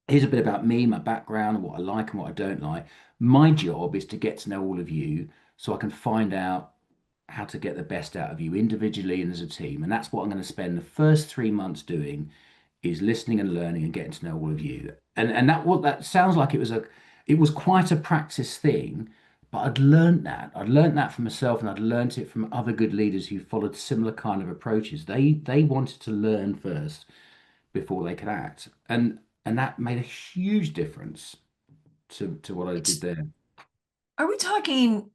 here's a bit about me, my background, and what I like and what I don't like. My job is to get to know all of you so I can find out how to get the best out of you individually and as a team. And that's what I'm going to spend the first 3 months doing is listening and learning and getting to know all of you. And that sounds like it was quite a practice thing, but I'd learned that. I'd learned that for myself and I'd learned it from other good leaders who followed similar kind of approaches. They wanted to learn first before they could act. And that made a huge difference to what I did It's, there. are we talking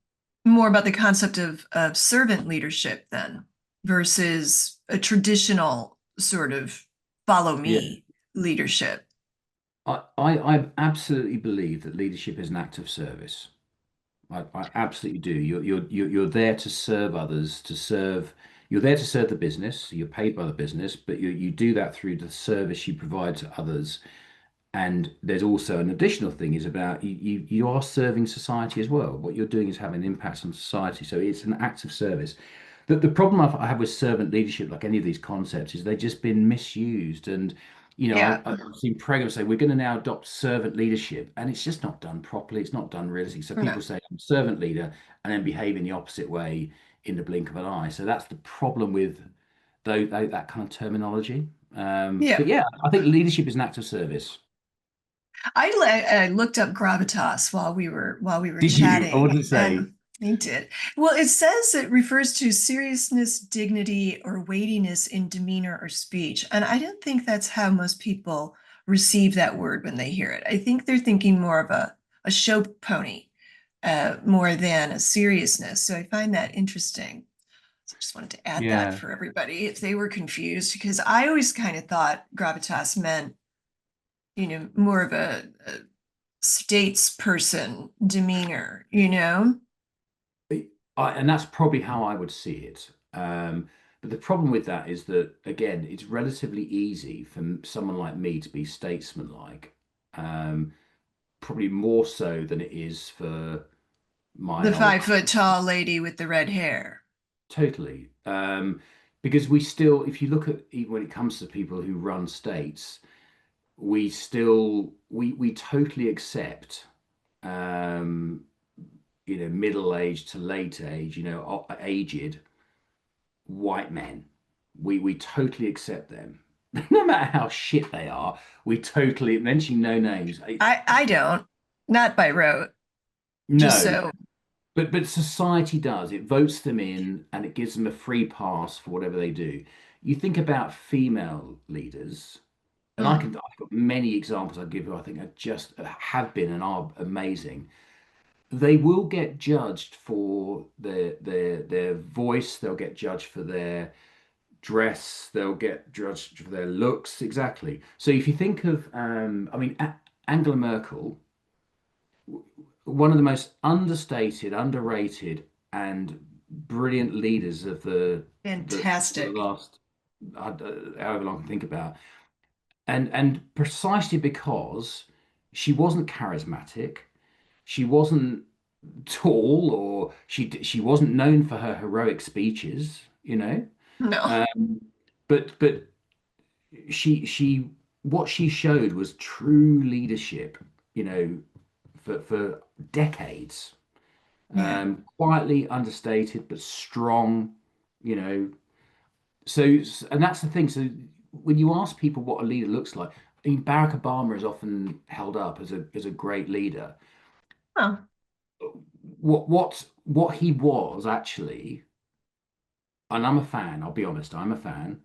more about the concept of servant leadership then versus a traditional sort of follow Yeah. me leadership? I absolutely believe that leadership is an act of service. I absolutely do. You're there to serve others, you're there to serve the business. You're paid by the business, but you do that through the service you provide to others. And there's also an additional thing is about you are serving society as well. What you're doing is having an impact on society. So it's an act of service. The problem I have with servant leadership, like any of these concepts, is they've just been misused. And Yeah. I've seen programs say we're going to now adopt servant leadership, and it's just not done properly. It's not done realistically. So No. people say I'm a servant leader and then behave in the opposite way in the blink of an eye. So that's the problem with that kind of terminology. Yeah. But yeah, I think leadership is an act of service. I looked up gravitas while we were Did you? I chatting, wouldn't say. and I did. Well, it says it refers to seriousness, dignity, or weightiness in demeanor or speech, and I don't think that's how most people receive that word when they hear it. I think they're thinking more of a show pony, more than a seriousness. So I find that interesting. Just wanted to add that Yeah. for everybody if they were confused, because I always kind of thought gravitas meant, more of a statesperson demeanor, And that's probably how I would see it. But the problem with that is that, again, it's relatively easy for someone like me to be statesmanlike, um, probably more so than it is for my The old 5 foot tall lady with the red hair. totally. Because we still, if you look at even when it comes to people who run states, we totally accept um, middle age to late age, aged white men. We totally accept them. No matter how shit they are, we totally mention no names. I don't, not by rote, just No, so. but society does. It votes them in and it gives them a free pass for whatever they do. You think about female leaders, and Mm, I've got many examples I give who I think are just have been and are amazing. They will get judged for their voice, they'll get judged for their dress, they'll get judged for their looks, exactly. So if you think of, I mean, Angela Merkel, one of the most understated, underrated, and brilliant leaders of the fantastic. last however long I can think about, and precisely because she wasn't charismatic, she wasn't tall, or she wasn't known for her heroic speeches, No, um, but she what she showed was true leadership, you know, for decades. yeah. Quietly understated but strong, you know. So, and that's the thing. So when you ask people what a leader looks like, I mean, Barack Obama is often held up as a great leader. Oh, What he was actually, and I'm a fan, I'll be honest, I'm a fan,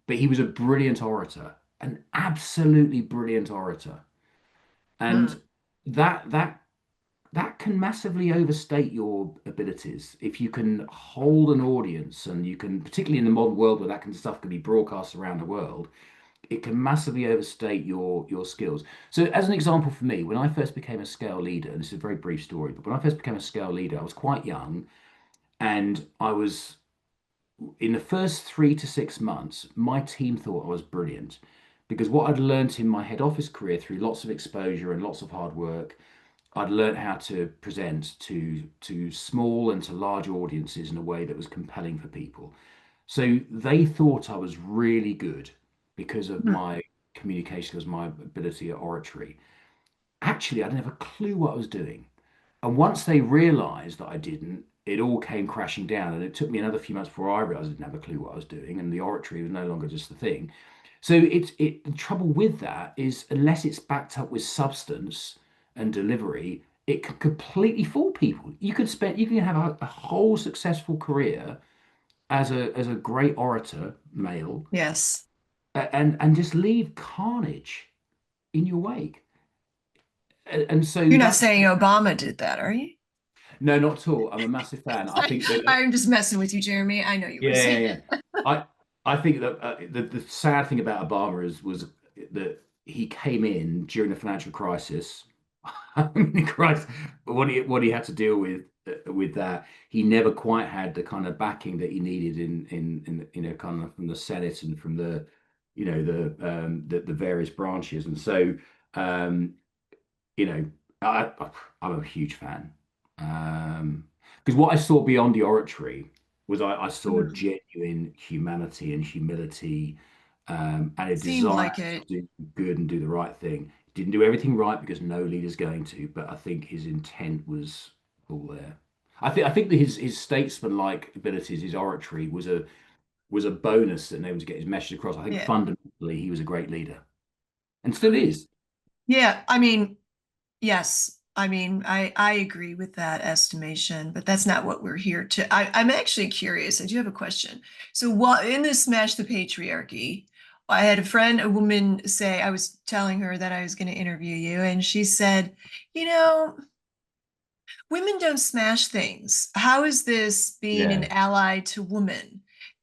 but he was a brilliant orator, an absolutely brilliant orator. And mm, that that can massively overstate your abilities if you can hold an audience, and you can, particularly in the modern world where that kind of stuff can be broadcast around the world, it can massively overstate your skills. So as an example, for me, when I first became a scale leader, and this is a very brief story, but when I first became a scale leader, I was quite young, and I was in the first 3 to 6 months, my team thought I was brilliant, because what I'd learned in my head office career through lots of exposure and lots of hard work, I'd learned how to present to small and to large audiences in a way that was compelling for people. So they thought I was really good because of mm, my communication skills, my ability at oratory. Actually, I didn't have a clue what I was doing. And once they realized that I didn't, it all came crashing down. And it took me another few months before I realized I didn't have a clue what I was doing. And the oratory was no longer just the thing. So the trouble with that is, unless it's backed up with substance and delivery, it can completely fool people. You can have a whole successful career as a great orator, male, yes. and just leave carnage in your wake. And so You're not that's saying Obama did that, are you? no, not at all. I'm a massive fan. I think that I'm just messing with you, Jeremy. I know you were yeah, yeah, saying. yeah. I I think that the sad thing about Obama was that he came in during the financial crisis. I mean, Christ, what he had to deal with that, he never quite had the kind of backing that he needed in kind of from the Senate and from the the various branches, and so um, you know, I'm a huge fan. Because what I saw beyond the oratory was I saw Mm, genuine humanity and humility, and a seemed desire like it. to do good and do the right thing. Didn't do everything right because no leader's going to, but I think his intent was all there. I think that his statesman-like abilities, his oratory was a bonus that enabled him to get his message across. I think Yeah. fundamentally he was a great leader and still is. Yeah. I mean, yes. I mean, I agree with that estimation, but that's not what we're here to. I'm actually curious. I do have a question. So, what in this Smash the Patriarchy, I had a friend, a woman, say, I was telling her that I was going to interview you, and she said, you know, women don't smash things. How is this being an Yeah. ally to women?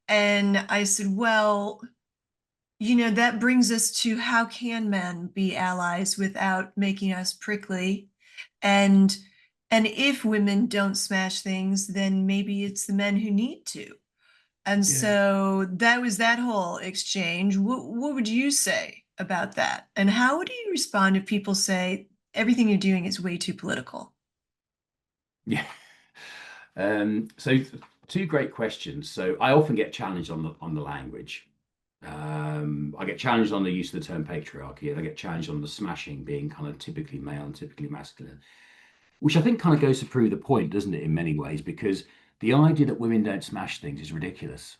And I said, well, that brings us to how can men be allies without making us prickly? And and if women don't smash things, then maybe it's the men who need to. And Yeah. so that was that whole exchange. What would you say about that? And how would you respond if people say everything you're doing is way too political? Yeah. So two great questions. So I often get challenged on the language. I get challenged on the use of the term patriarchy, and I get challenged on the smashing being kind of typically male and typically masculine, which I think kind of goes to prove the point, doesn't it, in many ways? Because the idea that women don't smash things is ridiculous.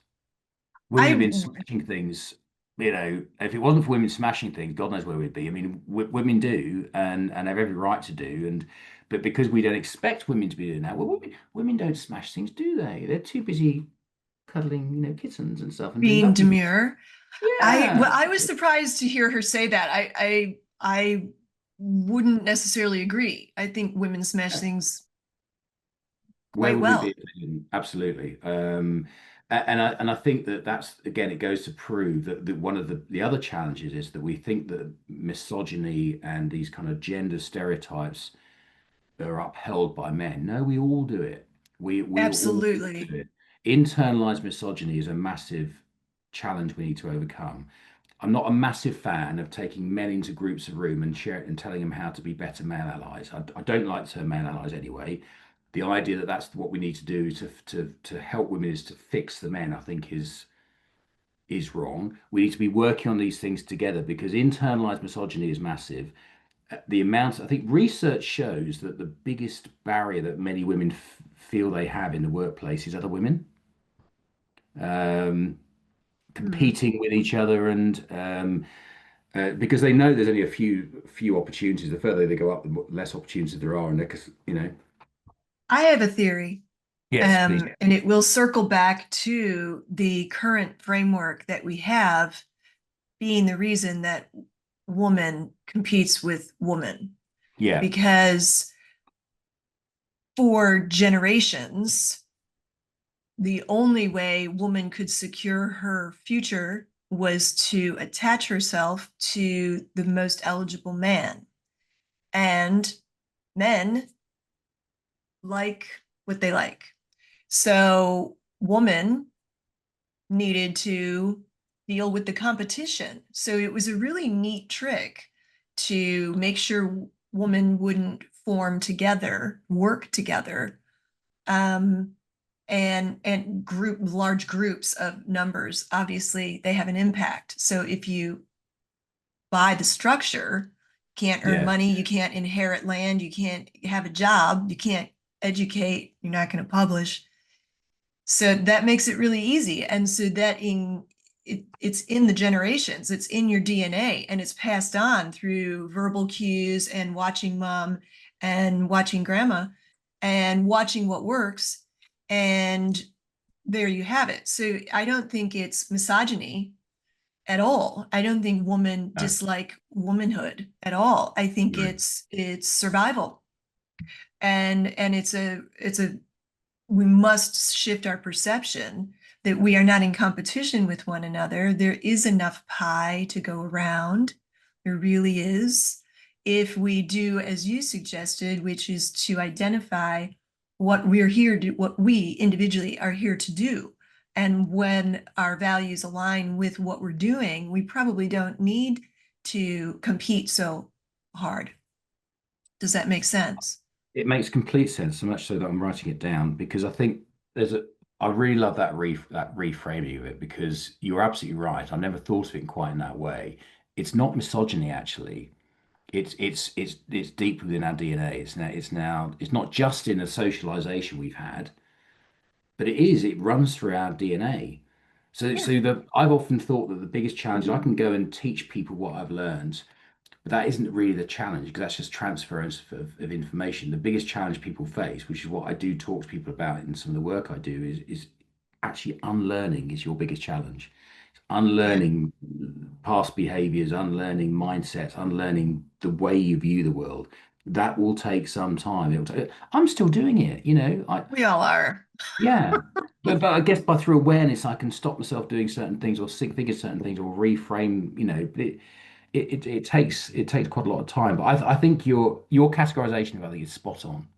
Women have I been smashing things. If it wasn't for women smashing things, God knows where we'd be. I mean, women do, and have every right to do, and but because we don't expect women to be doing that, well, women don't smash things, do they? They're too busy cuddling, kittens and stuff, and doing being lovely things. demure. Yeah, I was surprised to hear her say that. I wouldn't necessarily agree. I think women smash yeah. things Where quite would we be well. if they didn't? Absolutely. And I think that that's again, it goes to prove that one of the other challenges is that we think that misogyny and these kind of gender stereotypes are upheld by men. No, we all do it. We all Absolutely. do it. Internalized misogyny is a massive challenge we need to overcome. I'm not a massive fan of taking men into groups of room and share and telling them how to be better male allies. I don't like the term male allies anyway. The idea that that's what we need to do to help women is to fix the men, I think is wrong. We need to be working on these things together because internalized misogyny is massive. The amount, I think research shows that the biggest barrier that many women feel they have in the workplace is other women um, Hmm. competing with each other, and because they know there's only a few opportunities. The further they go up, the less opportunities there are, and because I have a theory, yes, please, and it will circle back to the current framework that we have being the reason that woman competes with woman. yeah, Because for generations, the only way woman could secure her future was to attach herself to the most eligible man. And men like what they like. So, woman needed to deal with the competition. So, it was a really neat trick to make sure women wouldn't form together, work together, um, and group large groups of numbers. Obviously, they have an impact. So, if you buy the structure, can't earn yeah, money, you can't inherit land, you can't have a job, you can't educate, you're not going to publish. So that makes it really easy. And so it's in the generations, it's in your DNA, and it's passed on through verbal cues and watching mom and watching grandma and watching what works. And there you have it. So I don't think it's misogyny at all. I don't think women no, dislike womanhood at all. I think no, it's survival. And it's a we must shift our perception that we are not in competition with one another. There is enough pie to go around. There really is. If we do as you suggested, which is to identify what we're here to, what we individually are here to do. And when our values align with what we're doing, we probably don't need to compete so hard. Does that make sense? it makes complete sense. So much so that I'm writing it down because I think there's a. I really love that reframing of it because you're absolutely right. I never thought of it quite in that way. It's not misogyny actually. It's deep within our DNA. It's not just in the socialization we've had, but it runs through our DNA. Yeah. I've often thought that the biggest challenge I can go and teach people what I've learned, but that isn't really the challenge because that's just transference of information. The biggest challenge people face, which is what I do talk to people about in some of the work I do, is actually unlearning is your biggest challenge. Yeah. Unlearning past behaviors, unlearning mindsets, unlearning the way you view the world. That will take some time. I'm still doing it, We all are. yeah. But I guess by through awareness, I can stop myself doing certain things or think of certain things or reframe, it takes quite a lot of time. But I think your categorization of I think is spot on.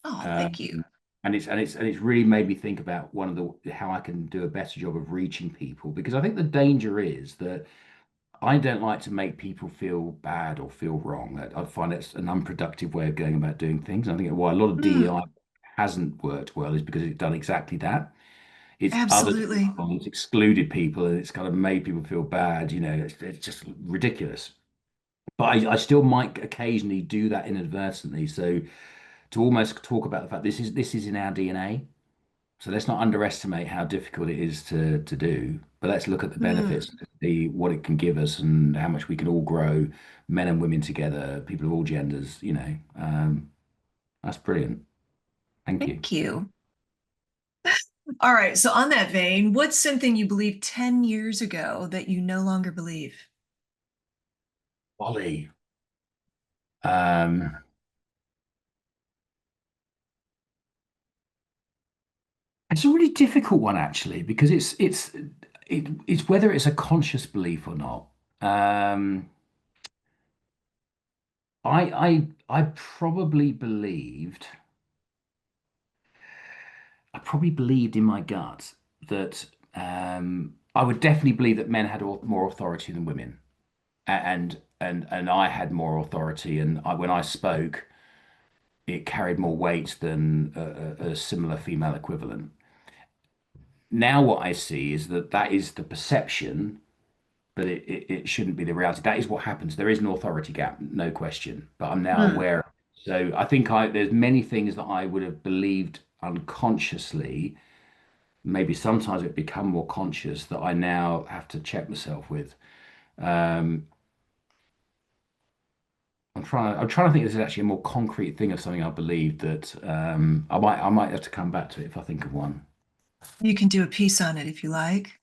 Oh, thank you. Um, and it's really made me think about one of the how I can do a better job of reaching people because I think the danger is that I don't like to make people feel bad or feel wrong. I find it's an unproductive way of going about doing things. I think why a lot of DEI Mm, hasn't worked well is because it's done exactly that. It's othered absolutely. people, it's excluded people, and it's kind of made people feel bad. It's just ridiculous. But I still might occasionally do that inadvertently. So to almost talk about the fact this is in our DNA. So let's not underestimate how difficult it is to do, but let's look at the benefits, Mm, the what it can give us, and how much we can all grow, men and women together, people of all genders. That's brilliant. Thank you. thank you. All right. So, on that vein, what's something you believed 10 years ago that you no longer believe? Ollie. Um, it's a really difficult one actually because it's whether it's a conscious belief or not. Um, I probably believed. I probably believed in my gut that I would definitely believe that men had more authority than women, and I had more authority, and when I spoke, it carried more weight than a similar female equivalent. Now, what I see is that that is the perception, but it shouldn't be the reality. That is what happens. There is an authority gap, no question, but I'm now Mm. aware. So I think there's many things that I would have believed unconsciously maybe sometimes it become more conscious that I now have to check myself with. Um, I'm trying to think if there's actually a more concrete thing of something I believe that I might have to come back to it if I think of one. You can do a piece on it if you like.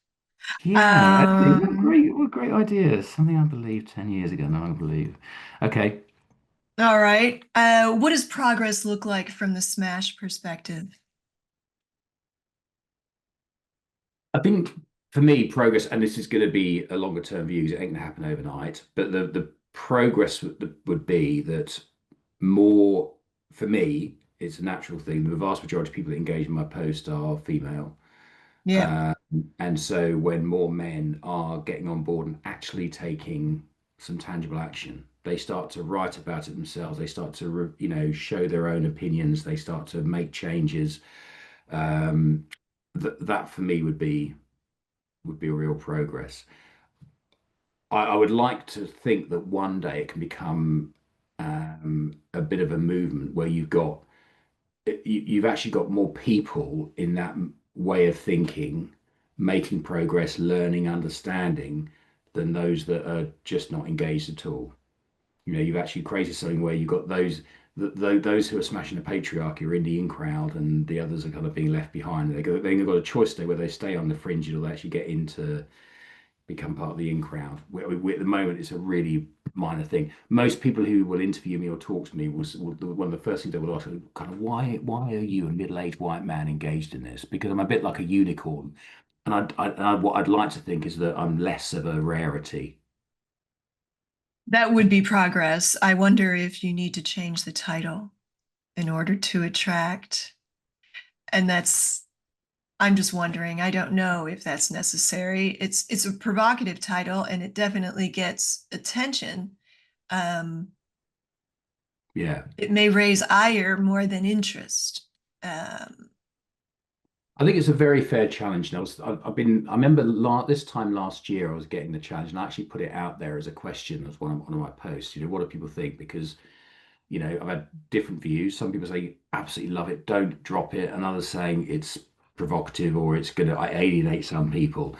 Yeah, okay. What Um, great, what great ideas. Something I believed 10 years ago, no, I believe. Okay. all right. What does progress look like from the Smash perspective? I think for me, progress, and this is going to be a longer term view, 'cause it ain't going to happen overnight, but the progress would be that more, for me, it's a natural thing. The vast majority of people that engage in my post are female. Yeah. Um, and so when more men are getting on board and actually taking some tangible action, they start to write about it themselves. They start to, show their own opinions. They start to make changes. Um, that for me would be a real progress. I would like to think that one day it can become a bit of a movement where you've actually got more people in that way of thinking, making progress, learning, understanding, than those that are just not engaged at all. You've actually created something where you've got those who are smashing the patriarchy are in the in crowd, and the others are kind of being left behind. They've got a choice there whether they stay on the fringe or they actually get into become part of the in crowd. At the moment, it's a really minor thing. Most people who will interview me or talk to me will one of the first things they will ask are kind of why are you a middle-aged white man engaged in this? Because I'm a bit like a unicorn, and what I'd like to think is that I'm less of a rarity. That would be progress. I wonder if you need to change the title in order to attract. And I'm just wondering. I don't know if that's necessary. It's a provocative title and it definitely gets attention. Um, Yeah, it may raise ire more than interest. Um, I think it's a very fair challenge. And I remember this time last year, I was getting the challenge, and I actually put it out there as a question as one of my posts. What do people think? Because I've had different views. Some people say absolutely love it, don't drop it, and others saying it's provocative or it's going to alienate some people.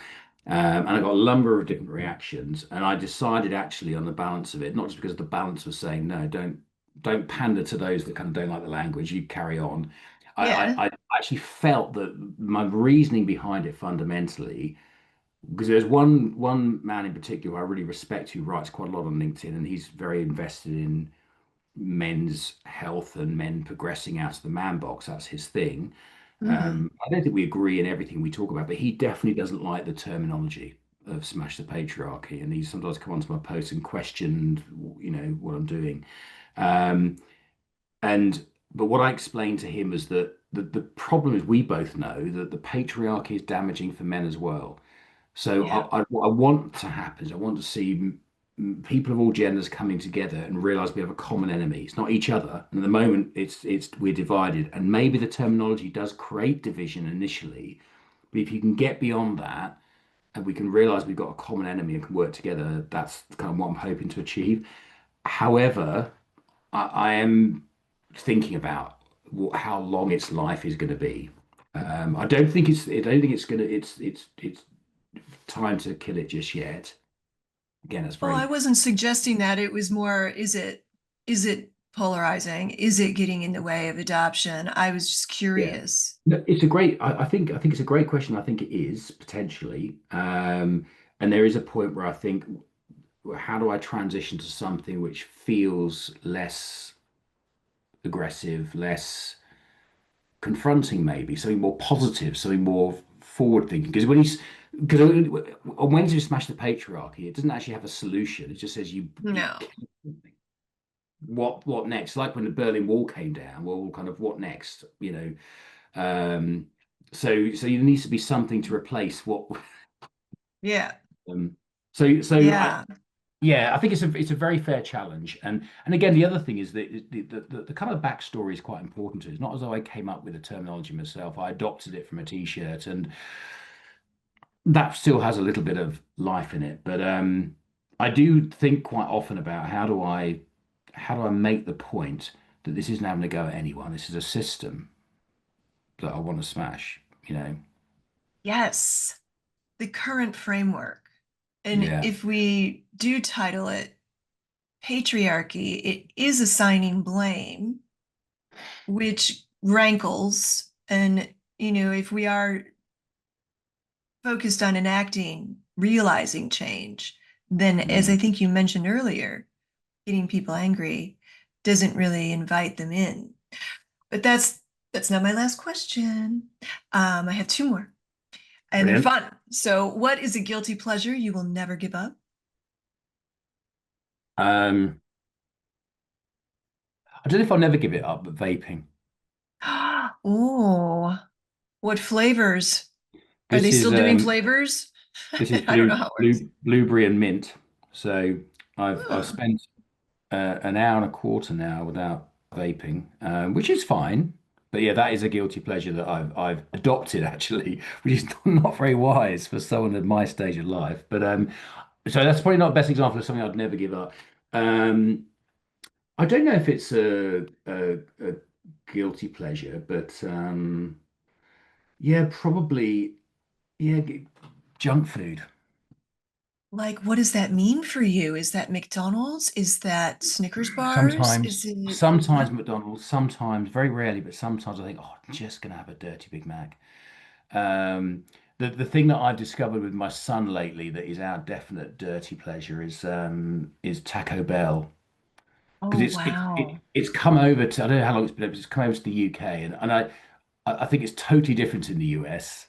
And I got a number of different reactions, and I decided actually on the balance of it, not just because the balance was saying no, don't pander to those that kind of don't like the language. You carry on. yeah, I actually felt that my reasoning behind it fundamentally, because there's one man in particular I really respect who writes quite a lot on LinkedIn, and he's very invested in men's health and men progressing out of the man box. That's his thing. Hmm. I don't think we agree in everything we talk about, but he definitely doesn't like the terminology of smash the patriarchy, and he sometimes come onto my posts and questioned, what I'm doing. Um, and but what I explained to him is that the problem is we both know that the patriarchy is damaging for men as well. So Yeah. what I want to happen is I want to see people of all genders coming together and realize we have a common enemy. It's not each other. And at the moment, it's we're divided, and maybe the terminology does create division initially. But if you can get beyond that, and we can realize we've got a common enemy and can work together, that's kind of what I'm hoping to achieve. However, I am thinking about how long its life is going to be. I don't think it's. I don't think it's going to. It's time to kill it just yet. Again, it's Oh, I very. wasn't suggesting that. It was more, is it polarizing? Is it getting in the way of adoption? I was just Yeah. curious. No, it's a great. I think it's a great question. I think it is potentially. And there is a point where I think, how do I transition to something which feels less aggressive, less confronting, maybe something more positive, something more forward thinking. Because on Wednesday you smash the patriarchy, it doesn't actually have a solution. It just says you No. what next? Like when the Berlin Wall came down, well, kind of what next? Um, so there needs to be something to replace what. Yeah. Um, so I Yeah. Yeah, I think it's a very fair challenge, and again, the other thing is that the kind of backstory is quite important. It's not as though I came up with the terminology myself. I adopted it from a T-shirt, and that still has a little bit of life in it. But I do think quite often about how do I make the point that this isn't having to go at anyone. This is a system that I want to smash. You know? Yes. The current framework. And Yeah. if we do title it patriarchy, it is assigning blame, which rankles. And, if we are focused on enacting, realizing change, then as I Mm. think you mentioned earlier, getting people angry doesn't really invite them in. But that's not my last question. I have two more, and they're Brilliant. fun. So, what is a guilty pleasure you will never give up? Um, I don't know if I'll never give it up, but vaping. Oh, what flavors? Are they This still is doing flavors? This is I don't know how it works. blueberry and mint. So I've Hmm. spent an hour and a quarter now without vaping, which is fine. But yeah, that is a guilty pleasure that I've adopted actually, which is not very wise for someone at my stage of life. But so that's probably not the best example of something I'd never give up. Um, I don't know if it's a guilty pleasure, but yeah, probably yeah, junk food. Like, what does that mean for you? Is that McDonald's? Is that Snickers bars? Is it Sometimes what? McDonald's, sometimes, very rarely, but sometimes I think, oh, I'm just gonna have a dirty Big Mac. Um, the thing that I've discovered with my son lately that is our definite dirty pleasure is Taco Bell, Oh, because wow. it's come over to, I don't know how long it's been over, it's come over to the UK, and I think it's totally different in the US,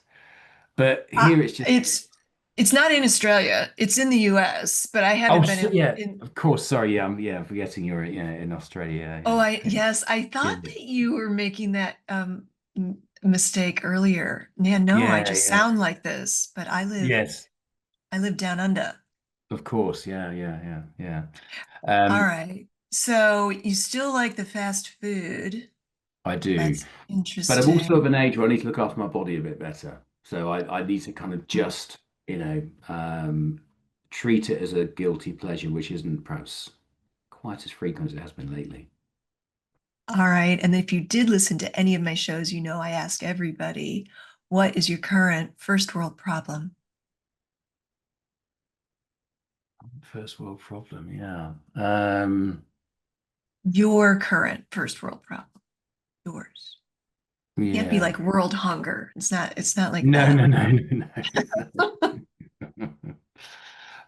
but Uh, here it's just. it's not in Australia. It's in the US, but I Oh, haven't been so, yeah, in. of course. Sorry, yeah, I'm forgetting you're in Australia. Oh, Yeah, yes, I yeah, thought that you were making that mistake earlier. Yeah, no, I yeah, just yeah. sound like this, but Yes, I live down under. of course. Yeah. All Um, right. So you still like the fast food. I do, That's but I'm also of interesting. an age where I need to look after my body a bit better. So I need to kind of just, treat it as a guilty pleasure, which isn't perhaps quite as frequent as it has been lately. All right. And if you did listen to any of my shows, I ask everybody, what is your current first world problem? First world problem, yeah. Your current first world problem. Yours. Can't be Yeah. like world hunger. It's not like No, that. no, no, no, no.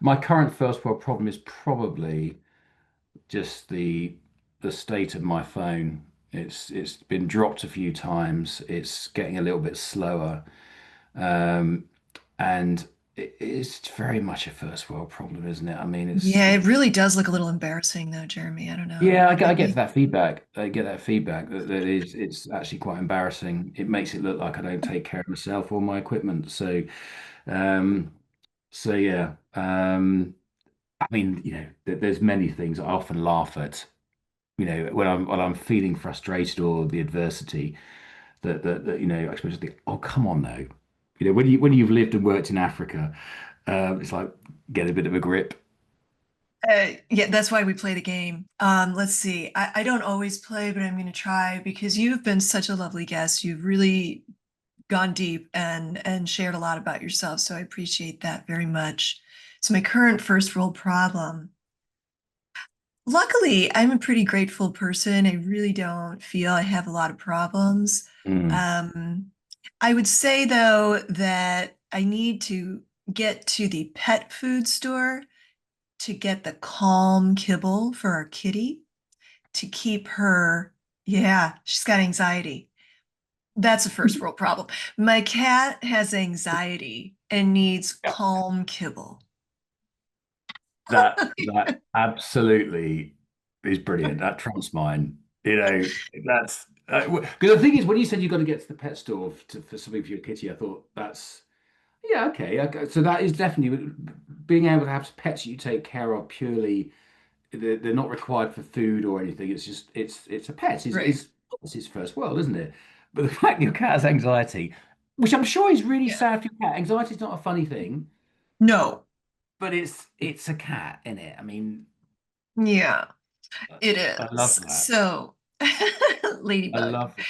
My current first world problem is probably just the state of my phone. It's been dropped a few times. It's getting a little bit slower, um, and it's very much a first world problem, isn't it? I mean, Yeah, it really does look a little embarrassing though, Jeremy. I don't know. yeah, I get that feedback. I get that feedback that it's actually quite embarrassing. It makes it look like I don't take care of myself or my equipment. Um, so yeah. I mean, there's many things I often laugh at. When I'm feeling frustrated or the adversity that I suppose I think, oh, come on now. When you've lived and worked in Africa, it's like get a bit of a grip. Yeah, that's why we play the game. Let's see. I don't always play, but I'm going to try because you've been such a lovely guest. You've really gone deep and shared a lot about yourself. So I appreciate that very much. So my current first world problem. Luckily, I'm a pretty grateful person. I really don't feel I have a lot of problems. Mm. Um, I would say though that I need to get to the pet food store to get the calm kibble for our kitty to keep her, yeah, she's got anxiety. That's a first world problem. My cat has anxiety and needs Yeah. calm kibble. That absolutely is brilliant. That trumps mine. That's because the thing is, when you said you got to get to the pet store for something for your kitty, I thought that's yeah, okay. Okay. So that is definitely being able to have pets you take care of purely. They're not required for food or anything. It's just it's a pet. Right. It's his first world, isn't it? But the fact your cat has anxiety, which I'm sure is really Yeah. sad for your cat. Anxiety is not a funny thing, No. but it's a cat, isn't it? I mean, Yeah, I it I love is. that. So, I Ladybug. love that.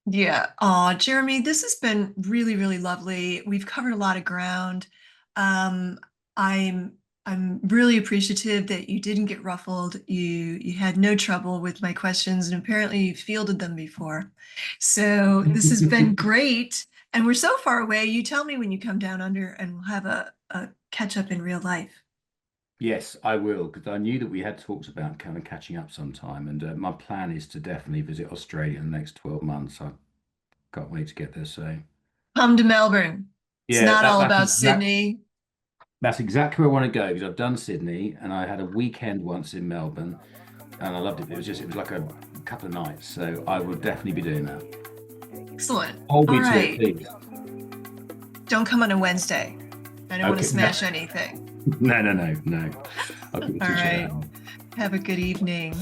Yeah. Oh, Jeremy, this has been really, really lovely. We've covered a lot of ground. Um, I'm I'm really appreciative that you didn't get ruffled. You had no trouble with my questions, and apparently you fielded them before. So this has been great. And we're so far away. You tell me when you come down under, and we'll have a catch up in real life. Yes, I will, because I knew that we had talks about kind of catching up sometime, and my plan is to definitely visit Australia in the next 12 months. I can't wait to get there. So Come to Melbourne. It's yeah, not that, all that's about exact. Sydney. That's exactly where I want to go because I've done Sydney and I had a weekend once in Melbourne and I loved it. It was like a couple of nights, so I will definitely be doing that. Excellent. Hold All me to it, right. please. Don't come on a Wednesday. I don't want to Okay, no, smash anything. no, no, no, no. I'll keep it All to each right. other. Have a good evening.